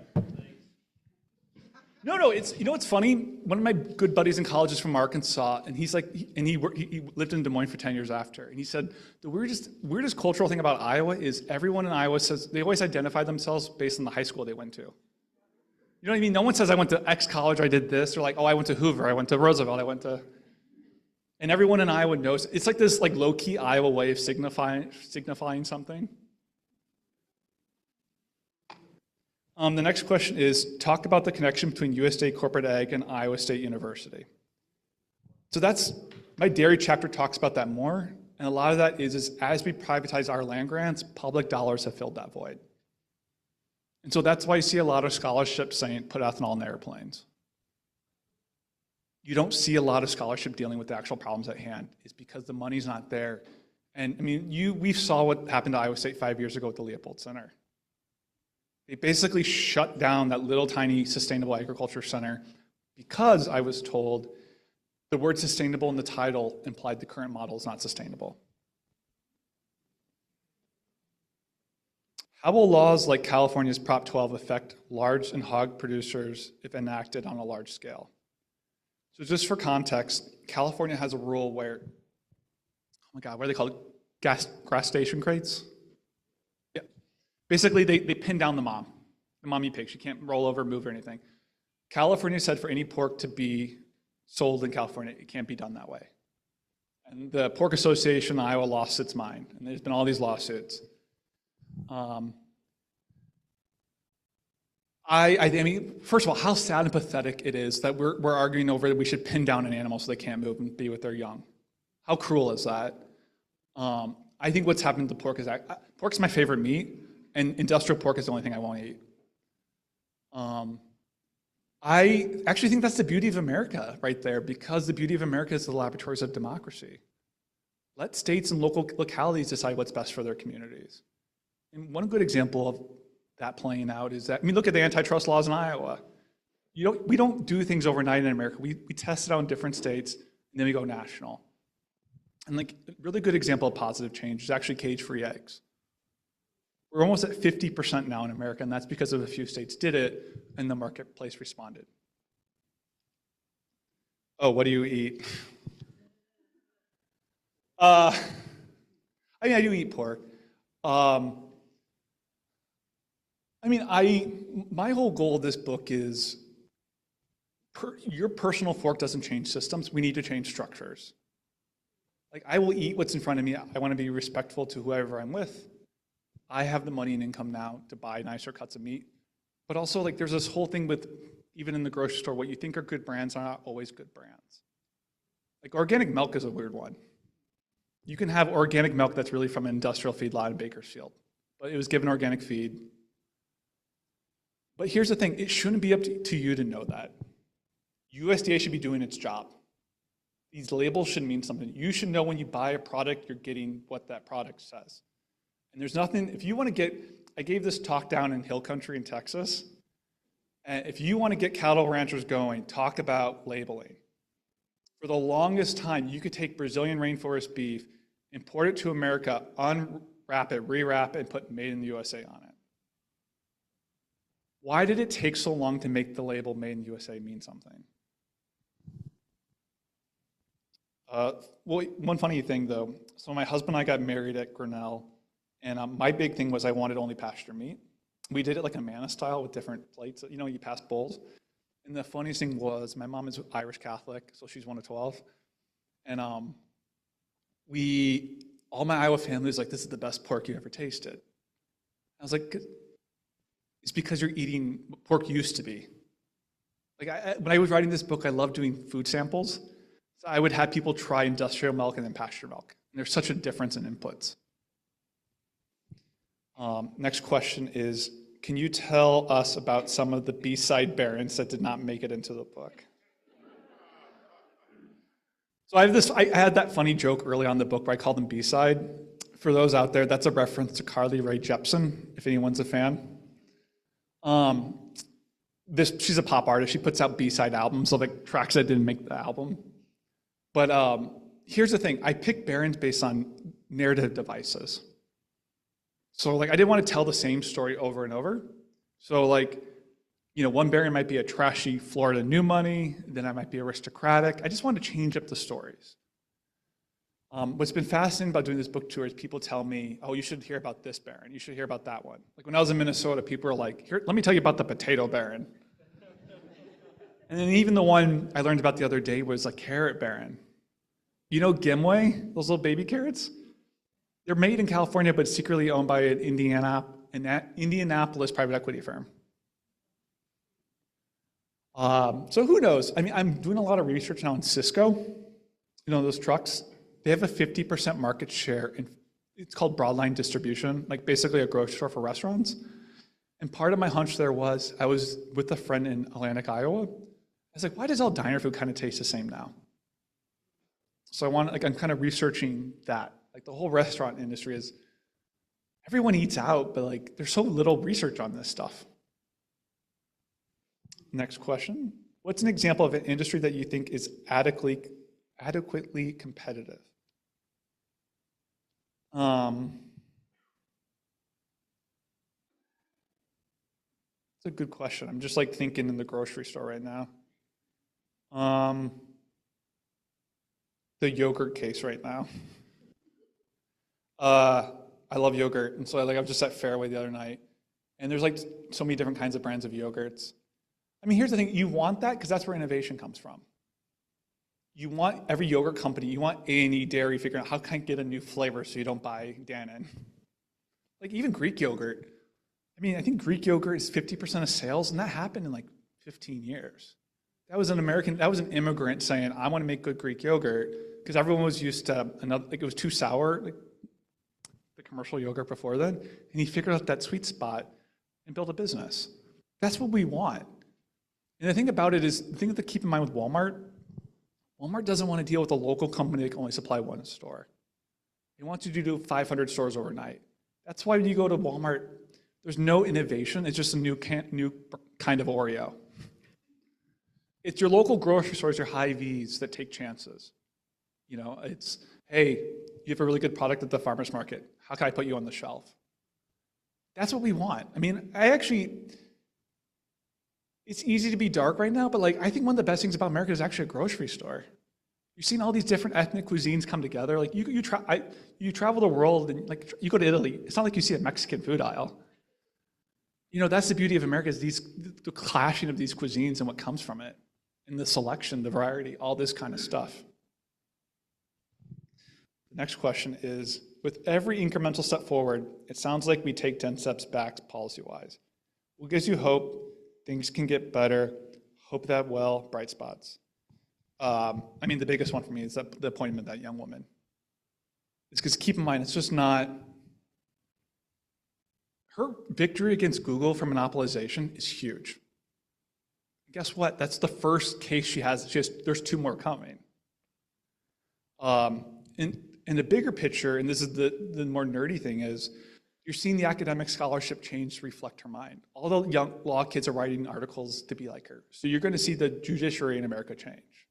No, it's, you know what's funny? One of my good buddies in college is from Arkansas, and he's like, he lived in Des Moines for 10 years after, and he said, the weirdest cultural thing about Iowa is everyone in Iowa says, they always identify themselves based on the high school they went to. You know what I mean? No one says, I went to X college, I did this. They're like, oh, I went to Hoover, I went to Roosevelt, I went to... And everyone in Iowa knows. It's like this like low-key Iowa way of signifying something. The next question is, talk about the connection between USDA Corporate Ag and Iowa State University. So that's, my dairy chapter talks about that more. And a lot of that is as we privatize our land grants, public dollars have filled that void. And so that's why you see a lot of scholarships saying, put ethanol in airplanes. You don't see a lot of scholarship dealing with the actual problems at hand. It's because the money's not there. And I mean, we saw what happened to Iowa State 5 years ago with the Leopold Center. They basically shut down that little tiny sustainable agriculture center because I was told the word sustainable in the title implied the current model is not sustainable. How will laws like California's Prop 12 affect large and hog producers if enacted on a large scale? So just for context, California has a rule where, oh my God, what are they called? Gas station crates? Yeah. Basically, they pin down the mommy pig. She can't roll over, move, or anything. California said for any pork to be sold in California, it can't be done that way. And the Pork Association in Iowa lost its mind, and there's been all these lawsuits. I mean, first of all, how sad and pathetic it is that we're arguing over that we should pin down an animal so they can't move and be with their young. How cruel is that? I think what's happened to pork is that pork's my favorite meat, and industrial pork is the only thing I won't eat. I actually think that's the beauty of America right there, because the beauty of America is the laboratories of democracy. Let states and local localities decide what's best for their communities. And one good example of that playing out is that, I mean, look at the antitrust laws in Iowa. We don't do things overnight in America. We test it out in different states, and then we go national. And like a really good example of positive change is actually cage-free eggs. We're almost at 50% now in America, and that's because of a few states did it, and the marketplace responded. Oh, what do you eat? I mean, I do eat pork. My whole goal of this book is your personal fork doesn't change systems. We need to change structures. Like, I will eat what's in front of me. I want to be respectful to whoever I'm with. I have the money and income now to buy nicer cuts of meat. But also, like, there's this whole thing with, even in the grocery store, what you think are good brands are not always good brands. Like, organic milk is a weird one. You can have organic milk that's really from an industrial feedlot in Bakersfield, but it was given organic feed. But here's the thing, it shouldn't be up to you to know that. USDA should be doing its job. These labels should mean something. You should know when you buy a product, you're getting what that product says. And there's nothing, if you want to get, I gave this talk down in Hill Country in Texas, and if you want to get cattle ranchers going, talk about labeling. For the longest time, you could take Brazilian rainforest beef, import it to America, unwrap it, rewrap it, and put made in the USA on it. Why did it take so long to make the label Made in USA mean something? Well, one funny thing though, so my husband and I got married at Grinnell, and my big thing was I wanted only pasture meat. We did it like a manna style with different plates, you know, you pass bowls. And the funniest thing was my mom is Irish Catholic, so she's one of 12. And all my Iowa family was like, this is the best pork you ever tasted. I was like, it's because you're eating what pork used to be. Like when I was writing this book, I loved doing food samples. So I would have people try industrial milk and then pasture milk. And there's such a difference in inputs. Next question is, can you tell us about some of the B-side barons that did not make it into the book? So I had that funny joke early on in the book where I called them B-side. For those out there, that's a reference to Carly Rae Jepsen, if anyone's a fan. She's a pop artist. She puts out B-side albums of like tracks that didn't make the album. But here's the thing. I picked barons based on narrative devices. So like I didn't want to tell the same story over and over. So like, you know, one baron might be a trashy Florida new money, then I might be aristocratic. I just wanted to change up the stories. What's been fascinating about doing this book tour is people tell me, oh, you should hear about this baron, you should hear about that one. Like when I was in Minnesota, people were like, here, let me tell you about the potato baron. And then even the one I learned about the other day was a carrot baron. You know Gimway, those little baby carrots? They're made in California, but secretly owned by an Indianapolis private equity firm. So who knows? I mean, I'm doing a lot of research now in Cisco. You know those trucks? They have a 50% market share in, it's called broadline distribution, like basically a grocery store for restaurants. And part of my hunch there was, I was with a friend in Atlantic, Iowa. I was like, why does all diner food kind of taste the same now? So I'm kind of researching that. Like the whole restaurant industry is, everyone eats out, but like there's so little research on this stuff. Next question. What's an example of an industry that you think is adequately competitive? It's a good question. I'm just like thinking in the grocery store right now. The yogurt case right now. I love yogurt, and so I was just at Fairway the other night, and there's like so many different kinds of brands of yogurts. I mean, here's the thing, you want that because that's where innovation comes from. You want every yogurt company, you want A&E Dairy figuring out how can I get a new flavor so you don't buy Dannon. Like even Greek yogurt. I mean, I think Greek yogurt is 50% of sales, and that happened in like 15 years. That was an immigrant saying, I want to make good Greek yogurt, because everyone was used to another, like it was too sour, like the commercial yogurt before then, and he figured out that sweet spot and built a business. That's what we want. And the thing about it is, the thing to keep in mind with Walmart doesn't want to deal with a local company that can only supply one store. They want you to do 500 stores overnight. That's why when you go to Walmart, there's no innovation. It's just a new kind of Oreo. It's your local grocery stores, your Hy-Vees that take chances. You know, it's, hey, you have a really good product at the farmer's market. How can I put you on the shelf? That's what we want. I mean, it's easy to be dark right now, but like I think one of the best things about America is actually a grocery store. You've seen all these different ethnic cuisines come together. Like you travel the world and like you go to Italy. It's not like you see a Mexican food aisle. You know, that's the beauty of America is the clashing of these cuisines and what comes from it, and the selection, the variety, all this kind of stuff. The next question is, with every incremental step forward, it sounds like we take 10 steps back policy-wise. What gives you hope things can get better? Hope that well, bright spots. I mean, the biggest one for me is the appointment of that young woman. It's because keep in mind, it's just not, her victory against Google for monopolization is huge. Guess what? That's the first case she has. There's 2 more coming. In the bigger picture, and this is the more nerdy thing, is you're seeing the academic scholarship change to reflect her mind. All the young law kids are writing articles to be like her. So you're going to see the judiciary in America change.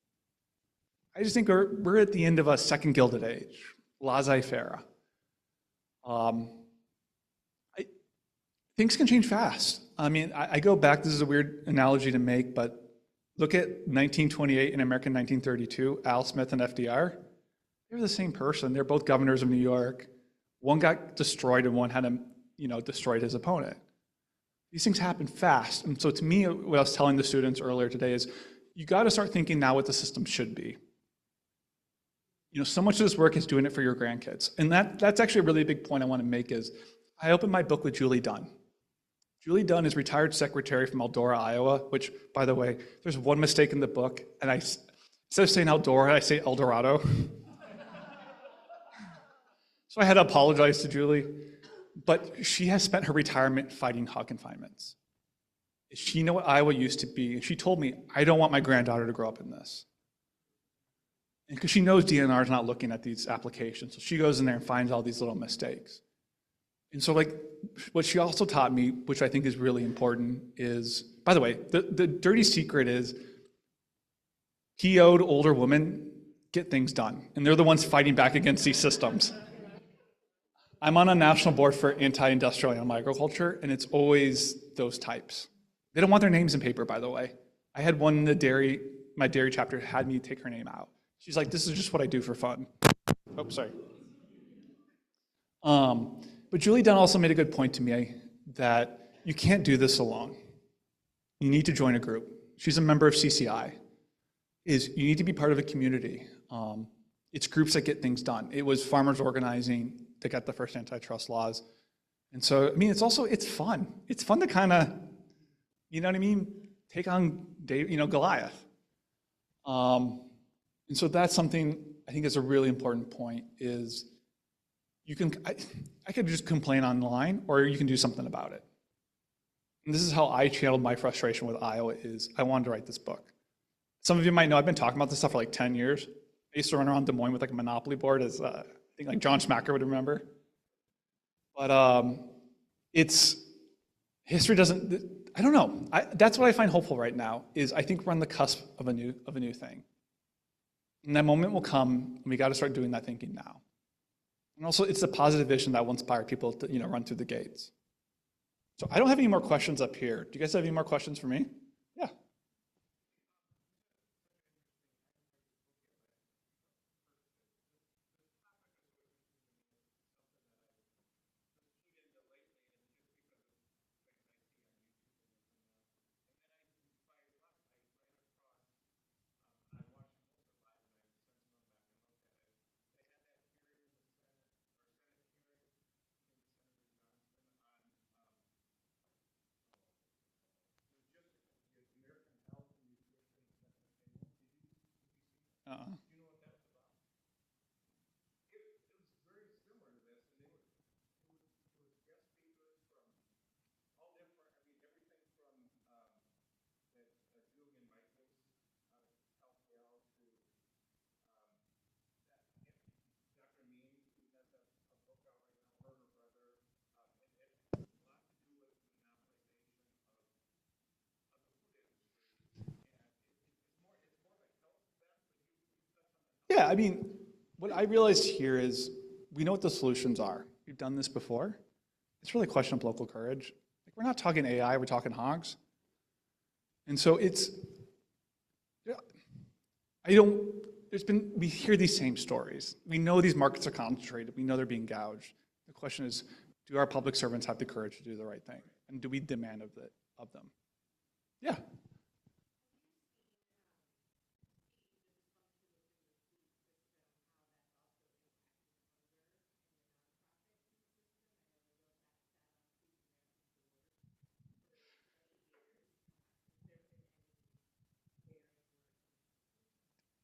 I just think we're at the end of a second Gilded Age, laissez-faire. Things can change fast. I mean, I go back, this is a weird analogy to make, but look at 1928 and American 1932, Al Smith and FDR. They're the same person. They're both governors of New York. One got destroyed and one had him, destroyed his opponent. These things happen fast. And so to me, what I was telling the students earlier today is you got to start thinking now what the system should be. So much of this work is doing it for your grandkids. And that's actually a really big point I want to make is I opened my book with Julie Dunn. Julie Dunn is retired secretary from Eldora, Iowa, which, by the way, there's one mistake in the book, and instead of saying Eldora, I say El Dorado. So I had to apologize to Julie. But she has spent her retirement fighting hog confinements. She knew what Iowa used to be, and she told me, I don't want my granddaughter to grow up in this. And because she knows DNR is not looking at these applications, so she goes in there and finds all these little mistakes. And so what she also taught me, which I think is really important, is, by the way, the dirty secret is PO'd older women get things done, and they're the ones fighting back against these systems. I'm on a national board for anti-industrial animal agriculture, and it's always those types. They don't want their names in paper, by the way. I had one in my dairy chapter had me take her name out. She's like, this is just what I do for fun. Oh, sorry. But Julie Dunn also made a good point to me that you can't do this alone. You need to join a group. She's a member of CCI. You need to be part of a community. It's groups that get things done. It was farmers organizing that got the first antitrust laws. And so, I mean, it's fun. It's fun to kind of, take on Goliath. And so that's something I think is a really important point is I could just complain online or you can do something about it. And this is how I channeled my frustration with Iowa is I wanted to write this book. Some of you might know I've been talking about this stuff for like 10 years. I used to run around Des Moines with like a Monopoly board as I think like John Schmacker would remember. But history doesn't, I don't know. That's what I find hopeful right now is I think we're on the cusp of a new thing. And that moment will come and we got to start doing that thinking now. And also it's the positive vision that will inspire people to run through the gates. So I don't have any more questions up here. Do you guys have any more questions for me? Yeah. Uh-uh. Yeah, I mean, what I realized here is we know what the solutions are. We've done this before. It's really a question of local courage. Like we're not talking AI, we're talking hogs. And so we hear these same stories. We know these markets are concentrated. We know they're being gouged. The question is, do our public servants have the courage to do the right thing? And do we demand of them? Yeah.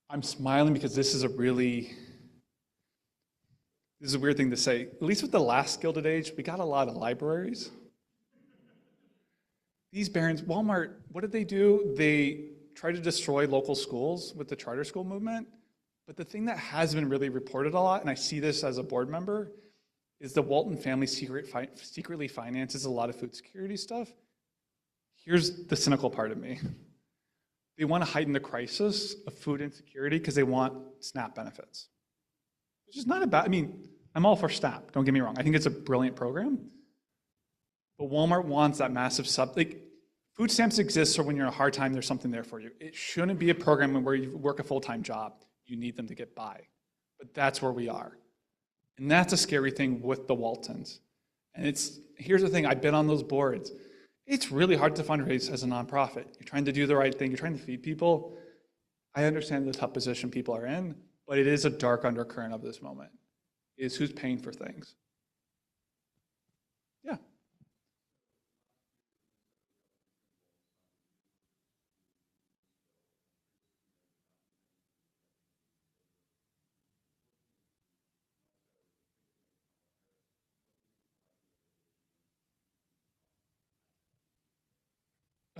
I'm smiling because this is a weird thing to say. At least with the last Gilded Age, we got a lot of libraries. These barons, Walmart, what did they do? They tried to destroy local schools with the charter school movement. But the thing that has been really reported a lot, and I see this as a board member, is the Walton family secretly finances a lot of food security stuff. Here's the cynical part of me. They want to heighten the crisis of food insecurity because they want SNAP benefits. Which is not I'm all for SNAP, don't get me wrong. I think it's a brilliant program. But Walmart wants that massive food stamps exist so when you're in a hard time, there's something there for you. It shouldn't be a program where you work a full-time job. You need them to get by. But that's where we are. And that's a scary thing with the Waltons. And here's the thing, I've been on those boards. It's really hard to fundraise as a nonprofit. You're trying to do the right thing, you're trying to feed people. I understand the tough position people are in, but it is a dark undercurrent of this moment, is who's paying for things. Yeah.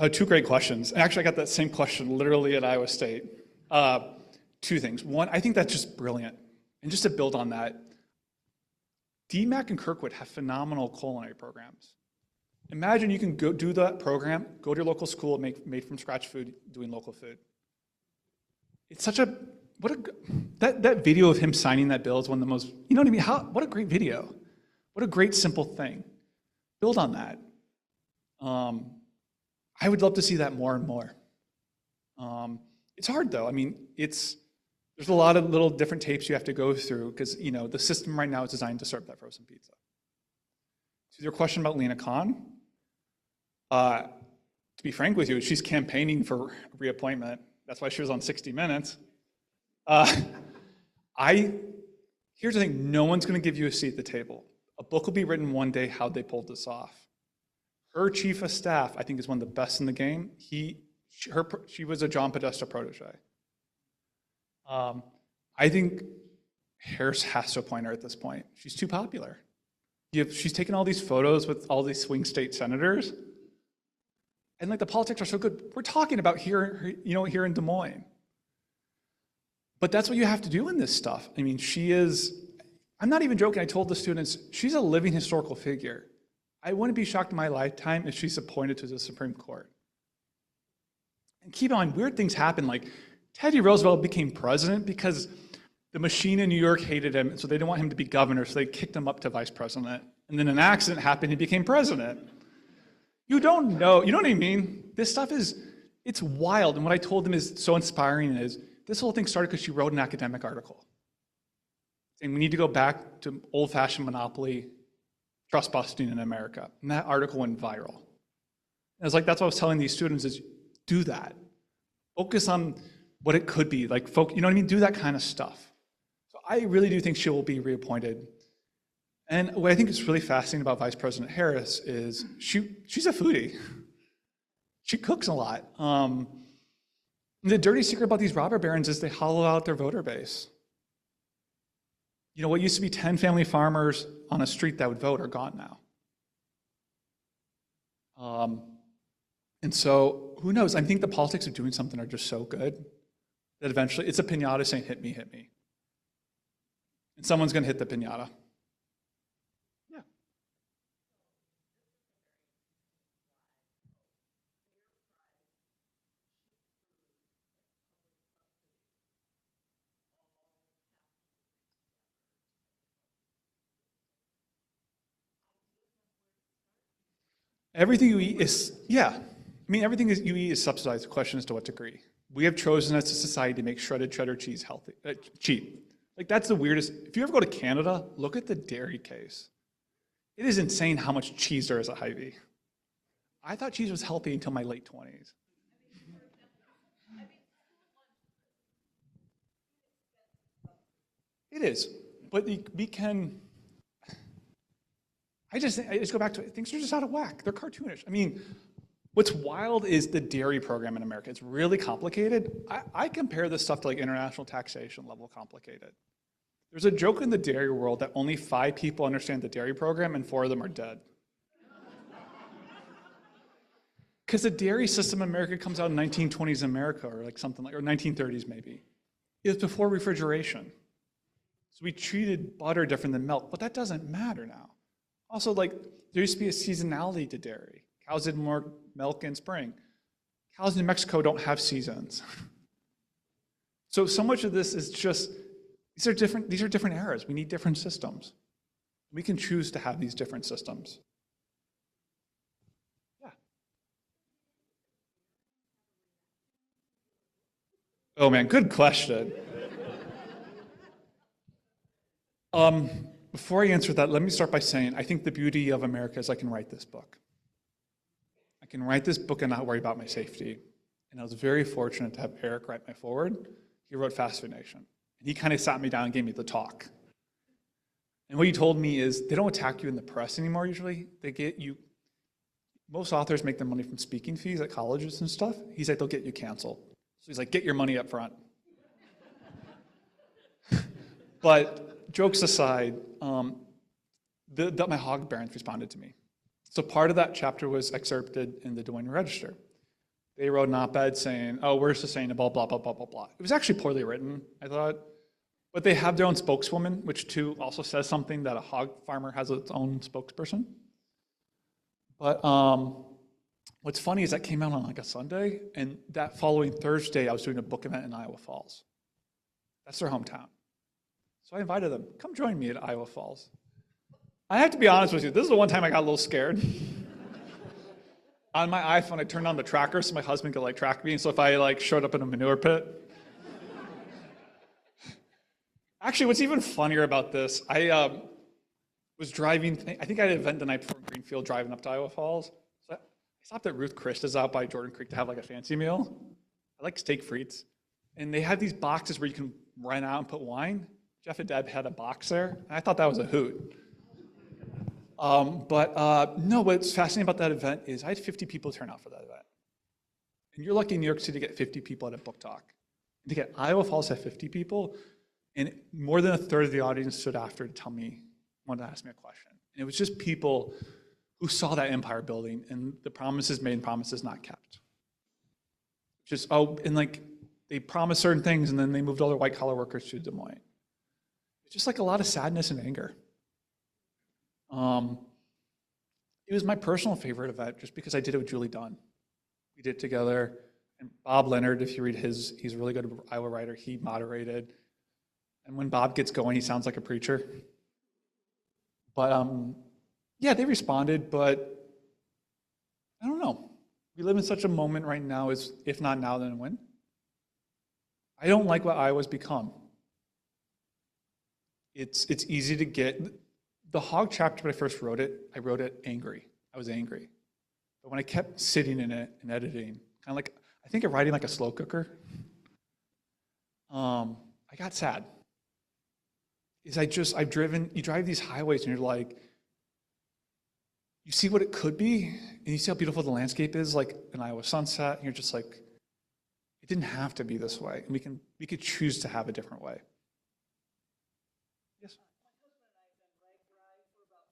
Two great questions. Actually, I got that same question literally at Iowa State. Two things. One, I think that's just brilliant. And just to build on that, DMAC and Kirkwood have phenomenal culinary programs. Imagine you can go do that program, go to your local school, make made from scratch food, doing local food. It's such a, that video of him signing that bill is one of the most, you know what I mean? What a great video. What a great simple thing. Build on that. I would love to see that more and more. It's hard though. I mean, there's a lot of little different tapes you have to go through because the system right now is designed to serve that frozen pizza. To your question about Lena Khan, to be frank with you, she's campaigning for reappointment. That's why she was on 60 Minutes. Here's the thing, no one's gonna give you a seat at the table. A book will be written one day how they pulled this off. Her chief of staff, I think, is one of the best in the game. She was a John Podesta protege. I think Harris has to appoint her at this point. She's too popular. She's taken all these photos with all these swing state senators, and the politics are so good. We're talking about here in Des Moines. But that's what you have to do in this stuff. I mean, I'm not even joking. I told the students, she's a living historical figure. I wouldn't be shocked in my lifetime if she's appointed to the Supreme Court. And keep in mind, weird things happen. Like Teddy Roosevelt became president because the machine in New York hated him, so they didn't want him to be governor, so they kicked him up to vice president. And then an accident happened, he became president. You don't know, you know what I mean? This stuff it's wild. And what I told them is so inspiring is, this whole thing started because she wrote an academic article saying we need to go back to old-fashioned monopoly trust busting in America. And that article went viral. And I was that's what I was telling these students is do that. Focus on what it could be, you know what I mean? Do that kind of stuff. So I really do think she will be reappointed. And what I think is really fascinating about Vice President Harris is she's a foodie. She cooks a lot. The dirty secret about these robber barons is they hollow out their voter base. What used to be 10 family farmers on a street that would vote are gone now. And so, who knows? I think the politics of doing something are just so good that eventually it's a piñata saying, hit me, hit me. And someone's going to hit the piñata. Yeah. Everything you eat is, yeah. I mean, everything you eat is subsidized. The question is to what degree. We have chosen as a society to make shredded cheddar cheese healthy, cheap. That's the weirdest. If you ever go to Canada, look at the dairy case. It is insane how much cheese there is at Hy-Vee. I thought cheese was healthy until my late 20s. It is, but we can. I just go back to it. Things are just out of whack. They're cartoonish. I mean, what's wild is the dairy program in America. It's really complicated. I compare this stuff to international taxation level complicated. There's a joke in the dairy world that only 5 people understand the dairy program and 4 of them are dead. Because the dairy system in America comes out in 1920s America or or 1930s maybe. It was before refrigeration. So we treated butter different than milk, but that doesn't matter now. Also, there used to be a seasonality to dairy. Cows did more milk in spring. Cows in New Mexico don't have seasons. So much of this is just, these are different eras. We need different systems. We can choose to have these different systems. Oh man, good question. Before I answer that, let me start by saying I think the beauty of America is I can write this book. I can write this book and not worry about my safety. And I was very fortunate to have Eric write my foreword. He wrote Fast Food Nation. And he kind of sat me down and gave me the talk. And what he told me is they don't attack you in the press anymore usually. They get you, most authors make their money from speaking fees at colleges and stuff. He's like, they'll get you canceled. So he's like, get your money up front. But jokes aside, my hog barons responded to me. So part of that chapter was excerpted in the Des Moines Register. They wrote an op-ed saying, oh, we're sustainable, blah, blah, blah, blah, blah. It was actually poorly written, I thought. But they have their own spokeswoman, which too also says something that a hog farmer has its own spokesperson. But what's funny is that came out on like a Sunday, and that following Thursday, I was doing a book event in Iowa Falls. That's their hometown. So I invited them, come join me at Iowa Falls. I have to be honest with you, this is the one time I got a little scared. On my iPhone, I turned on the tracker so my husband could like track me. So if I like showed up in a manure pit. Actually, what's even funnier about this, I was driving, I think I had an event the night before in Greenfield driving up to Iowa Falls. So I stopped at Ruth Christa's out by Jordan Creek to have like a fancy meal. I like steak frites. And they had these boxes where you can rent out and put wine. Jeff and Deb had a box there, and I thought that was a hoot. No, what's fascinating about that event is I had 50 people turn out for that event. And you're lucky in New York City to get 50 people at a book talk. And to get Iowa Falls at 50 people, and more than a third of the audience stood after to tell me, wanted to ask me a question. And it was just people who saw that empire building and the promises made and promises not kept. Just, and like they promised certain things and then they moved all their white collar workers to Des Moines. It's just like a lot of sadness and anger. It was my personal favorite event just because I did it with Julie Dunn. We did it together. And Bob Leonard, if you read he's a really good Iowa writer, he moderated. And when Bob gets going, he sounds like a preacher. But yeah, they responded, but I don't know. We live in such a moment right now, as if not now, then when? I don't like what Iowa's become. It's easy to get. The hog chapter, when I first wrote it, I wrote it angry. I was angry. But when I kept sitting in it and editing, kind of like, I think of writing like a slow cooker, I got sad. You drive these highways and you're like, you see what it could be, and you see how beautiful the landscape is, like an Iowa sunset, and you're just like, it didn't have to be this way, and we could choose to have a different way. Yes. My husband and I have been rag dry for about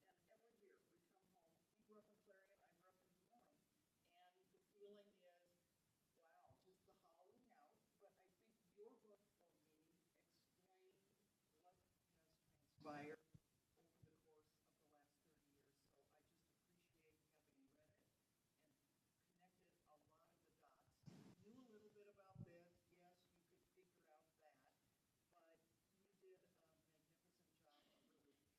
25 years, and every year we come home. He grew up in Frerick, I grew up in Moines, and the feeling is, wow, just the hollowing out. But I think your book for me explained what has transpired over the course of the last 30 years. So I just appreciate having read it and connected a lot of the dots. Knew a little bit about this, yes, you could figure out that, but you did a magnificent job of really connecting the dots. So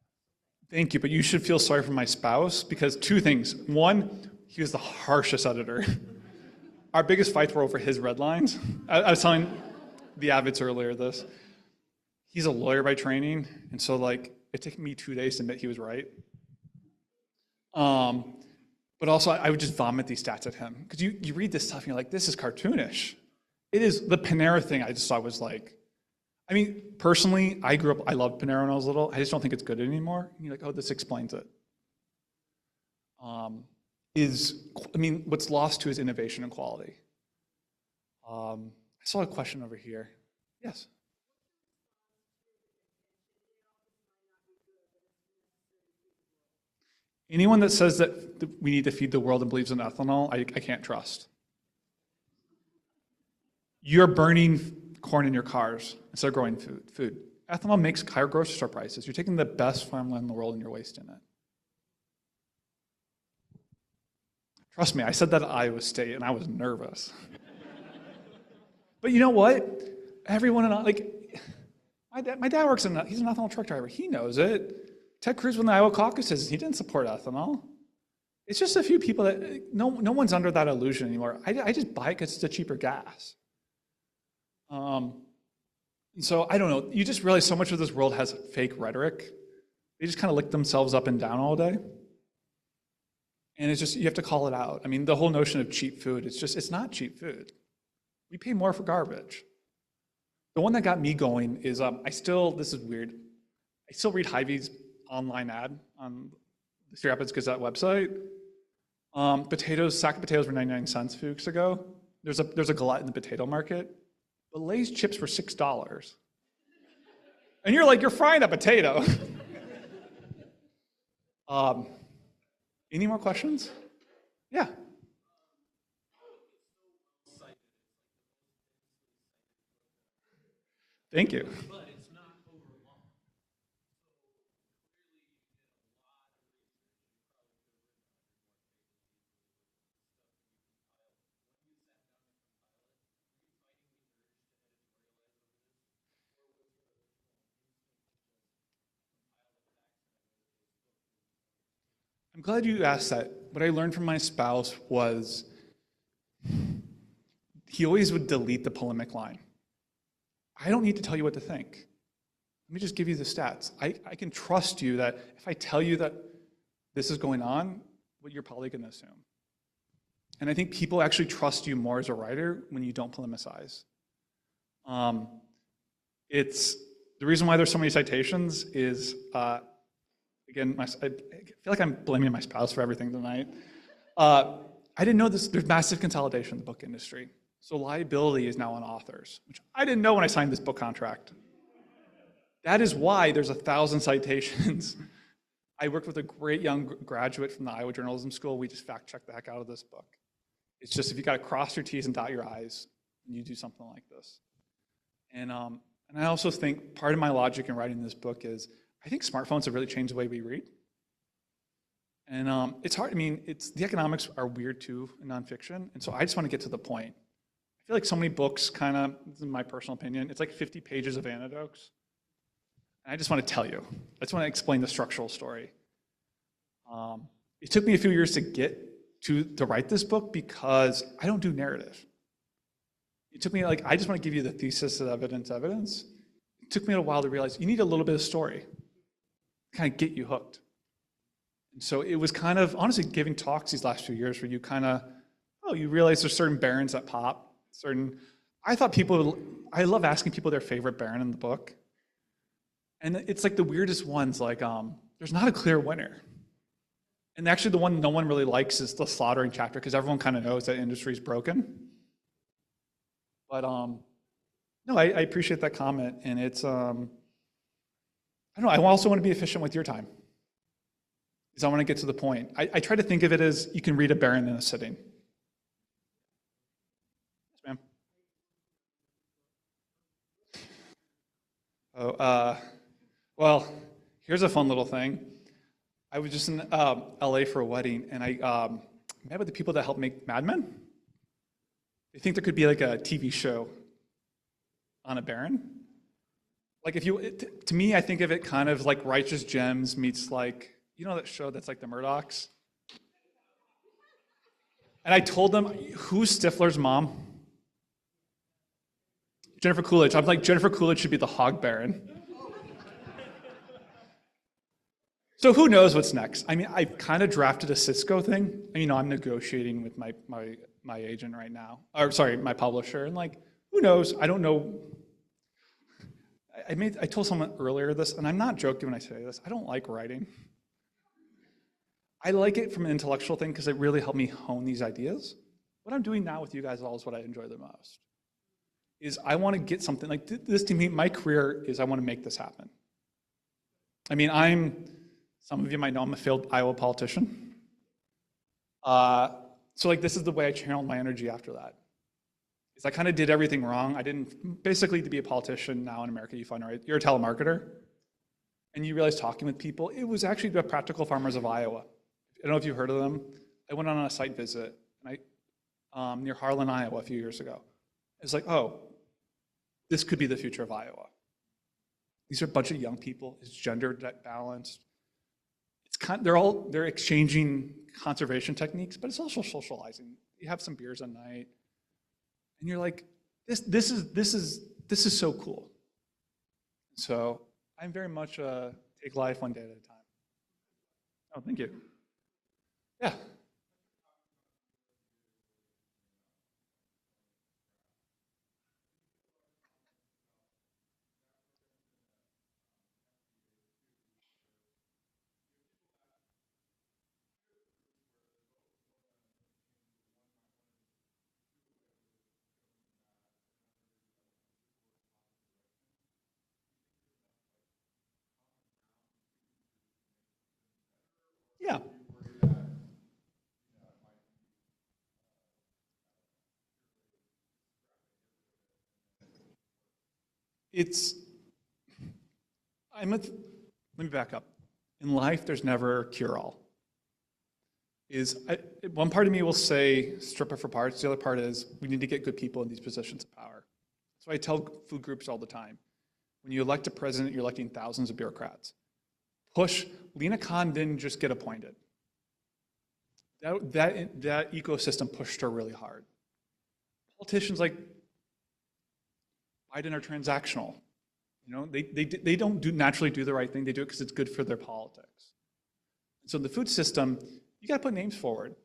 thank you. Thank you, but you should feel sorry for my spouse because two things. One, he was the harshest editor. Our biggest fights were over his red lines. I was telling the Avids earlier this. He's a lawyer by training, and so like it took me 2 days to admit he was right. But also I would just vomit these stats at him because you read this stuff and you're like, this is cartoonish. It is. The Panera thing I just thought was like, I mean, personally, I loved Panera when I was little. I just don't think it's good anymore. And you're like, oh, this explains it. What's lost to is innovation and quality. I saw a question over here. Yes. Anyone that says that we need to feed the world and believes in ethanol, I can't trust. You're burning corn in your cars instead of growing food. Ethanol makes higher grocery store prices. You're taking the best farmland in the world and you're wasting it. Trust me, I said that at Iowa State and I was nervous. But you know what? Everyone, my dad works he's an ethanol truck driver. He knows it. Ted Cruz won the Iowa caucuses. He didn't support ethanol. It's just a few people that, no one's under that illusion anymore. I just buy it because it's a cheaper gas. And so I don't know, you just realize so much of this world has fake rhetoric. They just kind of lick themselves up and down all day. And it's just, you have to call it out. I mean, the whole notion of cheap food, it's not cheap food. We pay more for garbage. The one that got me going is, this is weird, I still read Hy-Vee's online ad on the Cedar Rapids Gazette website. Sack of potatoes were 99 cents a few weeks ago. There's a glut in the potato market, but Lay's chips were $6. And you're like, you're frying a potato. Any more questions? Yeah. Thank you. I'm glad you asked that. What I learned from my spouse was he always would delete the polemic line. I don't need to tell you what to think. Let me just give you the stats. I can trust you that if I tell you that this is going on, what you're probably going to assume. And I think people actually trust you more as a writer when you don't polemicize. It's the reason why there's so many citations is, again, I feel like I'm blaming my spouse for everything tonight. I didn't know this. There's massive consolidation in the book industry. So liability is now on authors, which I didn't know when I signed this book contract. That is why there's 1,000 citations. I worked with a great young graduate from the Iowa Journalism School. We just fact-checked the heck out of this book. It's just if you got to cross your T's and dot your I's, you do something like this. And I also think part of my logic in writing this book is I think smartphones have really changed the way we read. And it's hard. I mean, the economics are weird too in nonfiction. And so I just want to get to the point. I feel like so many books kind of, this is my personal opinion, it's like 50 pages of anecdotes. And I just want to tell you. I just want to explain the structural story. It took me a few years to get to write this book because I don't do narrative. It took me I just want to give you the thesis of evidence. It took me a while to realize you need a little bit of story to kind of get you hooked. And so it was kind of, honestly, giving talks these last few years where you kind of, you realize there's certain barons that pop, I love asking people their favorite baron in the book. And it's like the weirdest ones, there's not a clear winner. And actually the one no one really likes is the slaughtering chapter because everyone kind of knows that industry's broken. But no, I appreciate that comment. And it's, I don't know, I also want to be efficient with your time. Because I want to get to the point. I try to think of it as you can read a baron in a sitting. Yes, ma'am. Well, here's a fun little thing. I was just in LA for a wedding, and I met with the people that helped make Mad Men. They think there could be like a TV show on a baron. Like to me, I think of it kind of like Righteous Gems meets you know that show that's like the Murdochs? And I told them, who's Stifler's mom? Jennifer Coolidge. I'm like, Jennifer Coolidge should be the hog baron. So who knows what's next? I mean, I kind of drafted a Cisco thing. And, I'm negotiating with my agent right now. Or sorry, my publisher. And who knows? I don't know. I told someone earlier this, and I'm not joking when I say this. I don't like writing. I like it from an intellectual thing because it really helped me hone these ideas. What I'm doing now with you guys all is what I enjoy the most. Is I want to get something like this to me. My career is I want to make this happen. I mean, some of you might know I'm a failed Iowa politician. So this is the way I channeled my energy after that. Is I kind of did everything wrong. I didn't, basically to be a politician now in America, you find, right? You're a telemarketer. And you realize talking with people, it was actually the Practical Farmers of Iowa. I don't know if you've heard of them. I went on a site visit near Harlan, Iowa a few years ago. It's like, this could be the future of Iowa. These are a bunch of young people. It's gender balanced. It's they're exchanging conservation techniques, but it's also socializing. You have some beers at night, and you're like, this is so cool. So I'm very much take life one day at a time. Oh, thank you. Yeah. Yeah. It's, let me back up. In life, there's never a cure-all. One part of me will say strip it for parts. The other part is we need to get good people in these positions of power. That's why I tell food groups all the time. When you elect a president, you're electing thousands of bureaucrats. Lena Khan didn't just get appointed. That ecosystem pushed her really hard. Politicians like Biden are transactional. They don't naturally do the right thing. They do it because it's good for their politics. So in the food system, you got to put names forward.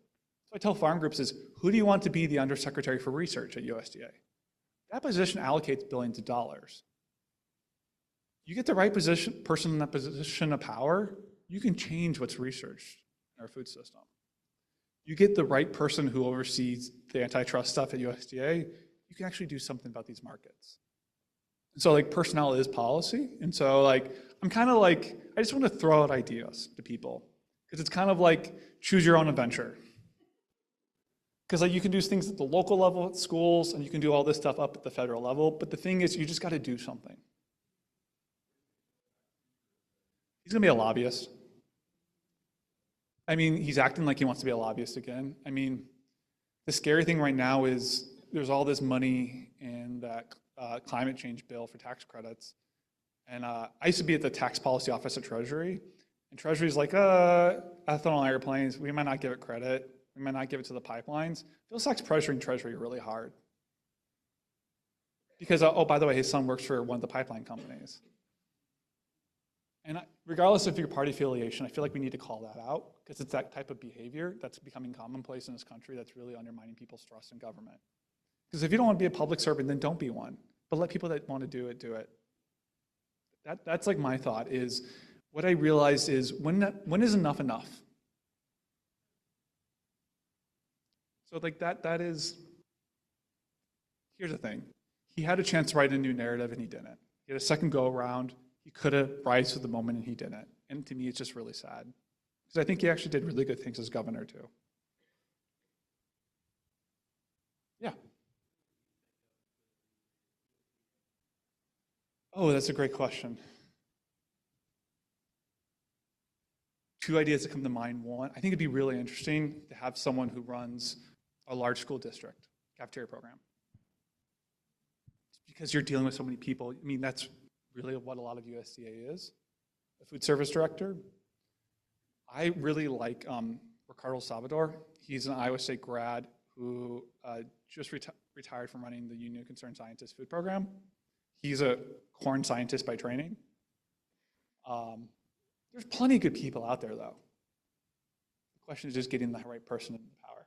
So I tell farm groups is, who do you want to be the undersecretary for research at USDA? That position allocates billions of dollars. You get the right person in that position of power, you can change what's researched in our food system. You get the right person who oversees the antitrust stuff at USDA, you can actually do something about these markets. And so like personnel is policy. And so like, I'm kind of like, I just want to throw out ideas to people. Because it's kind of like choose your own adventure. Because like you can do things at the local level at schools, and you can do all this stuff up at the federal level. But the thing is, you just got to do something. He's going to be a lobbyist. I mean, he's acting like he wants to be a lobbyist again. I mean, the scary thing right now is there's all this money in that climate change bill for tax credits. And I used to be at the tax policy office at Treasury. And Treasury's like, ethanol airplanes, we might not give it credit. We might not give it to the pipelines. Vilsack's pressuring Treasury really hard. Because, oh, by the way, his son works for one of the pipeline companies. And regardless of your party affiliation, I feel like we need to call that out, because it's that type of behavior that's becoming commonplace in this country that's really undermining people's trust in government. Because if you don't want to be a public servant, then don't be one. But let people that want to do it, do it. That's like my thought is, what I realized is, when is enough enough? So like that is, here's the thing. He had a chance to write a new narrative and he didn't. He had a second go around. He could have rise to the moment and he didn't. And to me, it's just really sad. Because I think he actually did really good things as governor too. Yeah. Oh, that's a great question. Two ideas that come to mind. One, I think it'd be really interesting to have someone who runs a large school district cafeteria program. Because you're dealing with so many people. I mean, that's really what a lot of USDA is, a food service director. I really like Ricardo Salvador. He's an Iowa State grad who just retired from running the Union of Concerned Scientists food program. He's a corn scientist by training. There's plenty of good people out there, though. The question is just getting the right person in power.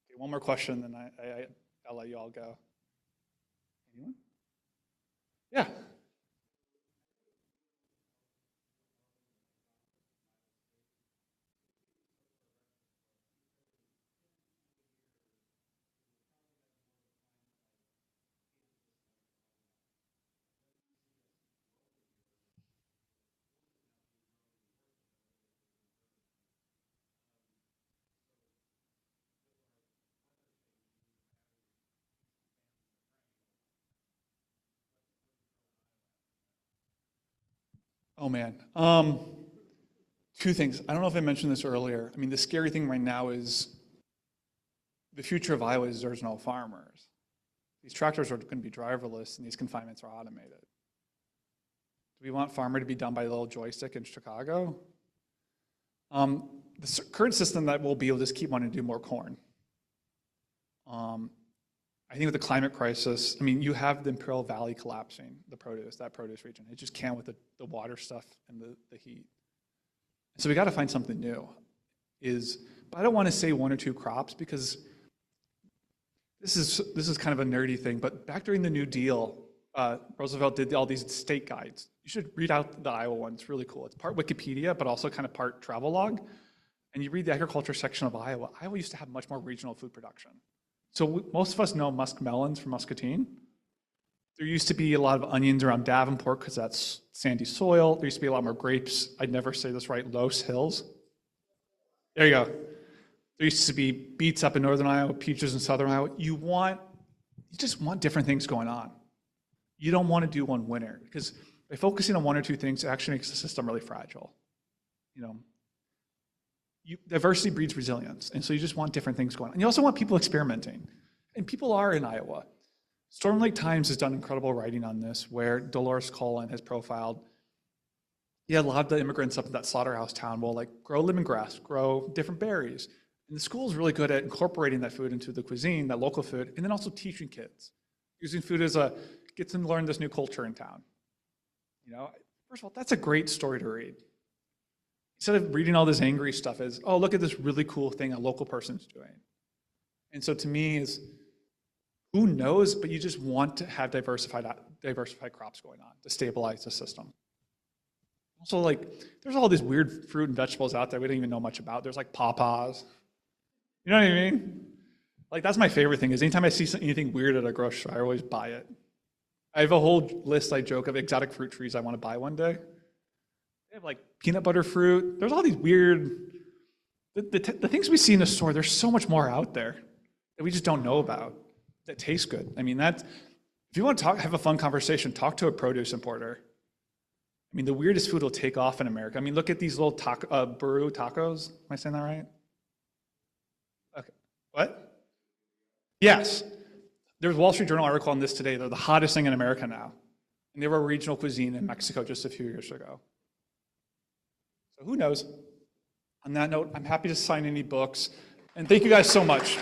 Okay, one more question, then I'll let you all go. Anyone? Yeah. Oh man, two things. I don't know if I mentioned this earlier. I mean, the scary thing right now is the future of Iowa is there's no farmers. These tractors are going to be driverless and these confinements are automated. Do we want farmer to be done by a little joystick in Chicago? The current system that will be able to just keep wanting to do more corn. I think with the climate crisis, I mean, you have the Imperial Valley collapsing, that produce region. It just can't with the water stuff and the heat. So we got to find something new. But I don't want to say one or two crops because this is kind of a nerdy thing, but back during the New Deal, Roosevelt did all these state guides. You should read out the Iowa one. It's really cool. It's part Wikipedia, but also kind of part travelogue. And you read the agriculture section of Iowa. Iowa used to have much more regional food production. So most of us know musk melons from Muscatine. There used to be a lot of onions around Davenport because that's sandy soil. There used to be a lot more grapes. I'd never say this right, Los Hills. There you go. There used to be beets up in northern Iowa, peaches in southern Iowa. You just want different things going on. You don't want to do one winner because by focusing on one or two things, it actually makes the system really fragile. Diversity breeds resilience, and so you just want different things going on. And you also want people experimenting, and people are in Iowa. Storm Lake Times has done incredible writing on this, where Dolores Cullen has profiled. Yeah, a lot of the immigrants up in that slaughterhouse town will grow lemongrass, grow different berries, and the school's really good at incorporating that food into the cuisine, that local food, and then also teaching kids, using food as gets them to learn this new culture in town. First of all, that's a great story to read. Instead of reading all this angry stuff as, oh, look at this really cool thing a local person's doing. And so to me who knows, but you just want to have diversified crops going on to stabilize the system. Also, there's all these weird fruit and vegetables out there we don't even know much about. There's pawpaws. You know what I mean? That's my favorite thing is anytime I see anything weird at a grocery store, I always buy it. I have a whole list, I joke, of exotic fruit trees I want to buy one day. They have peanut butter fruit. There's all these weird, the things we see in the store, there's so much more out there that we just don't know about that taste good. I mean, if you want to have a fun conversation, talk to a produce importer. I mean, the weirdest food will take off in America. I mean, look at these little burro tacos. Am I saying that right? Okay. What? Yes. There's a Wall Street Journal article on this today. They're the hottest thing in America now. And they were a regional cuisine in Mexico just a few years ago. So who knows? On that note, I'm happy to sign any books. And thank you guys so much.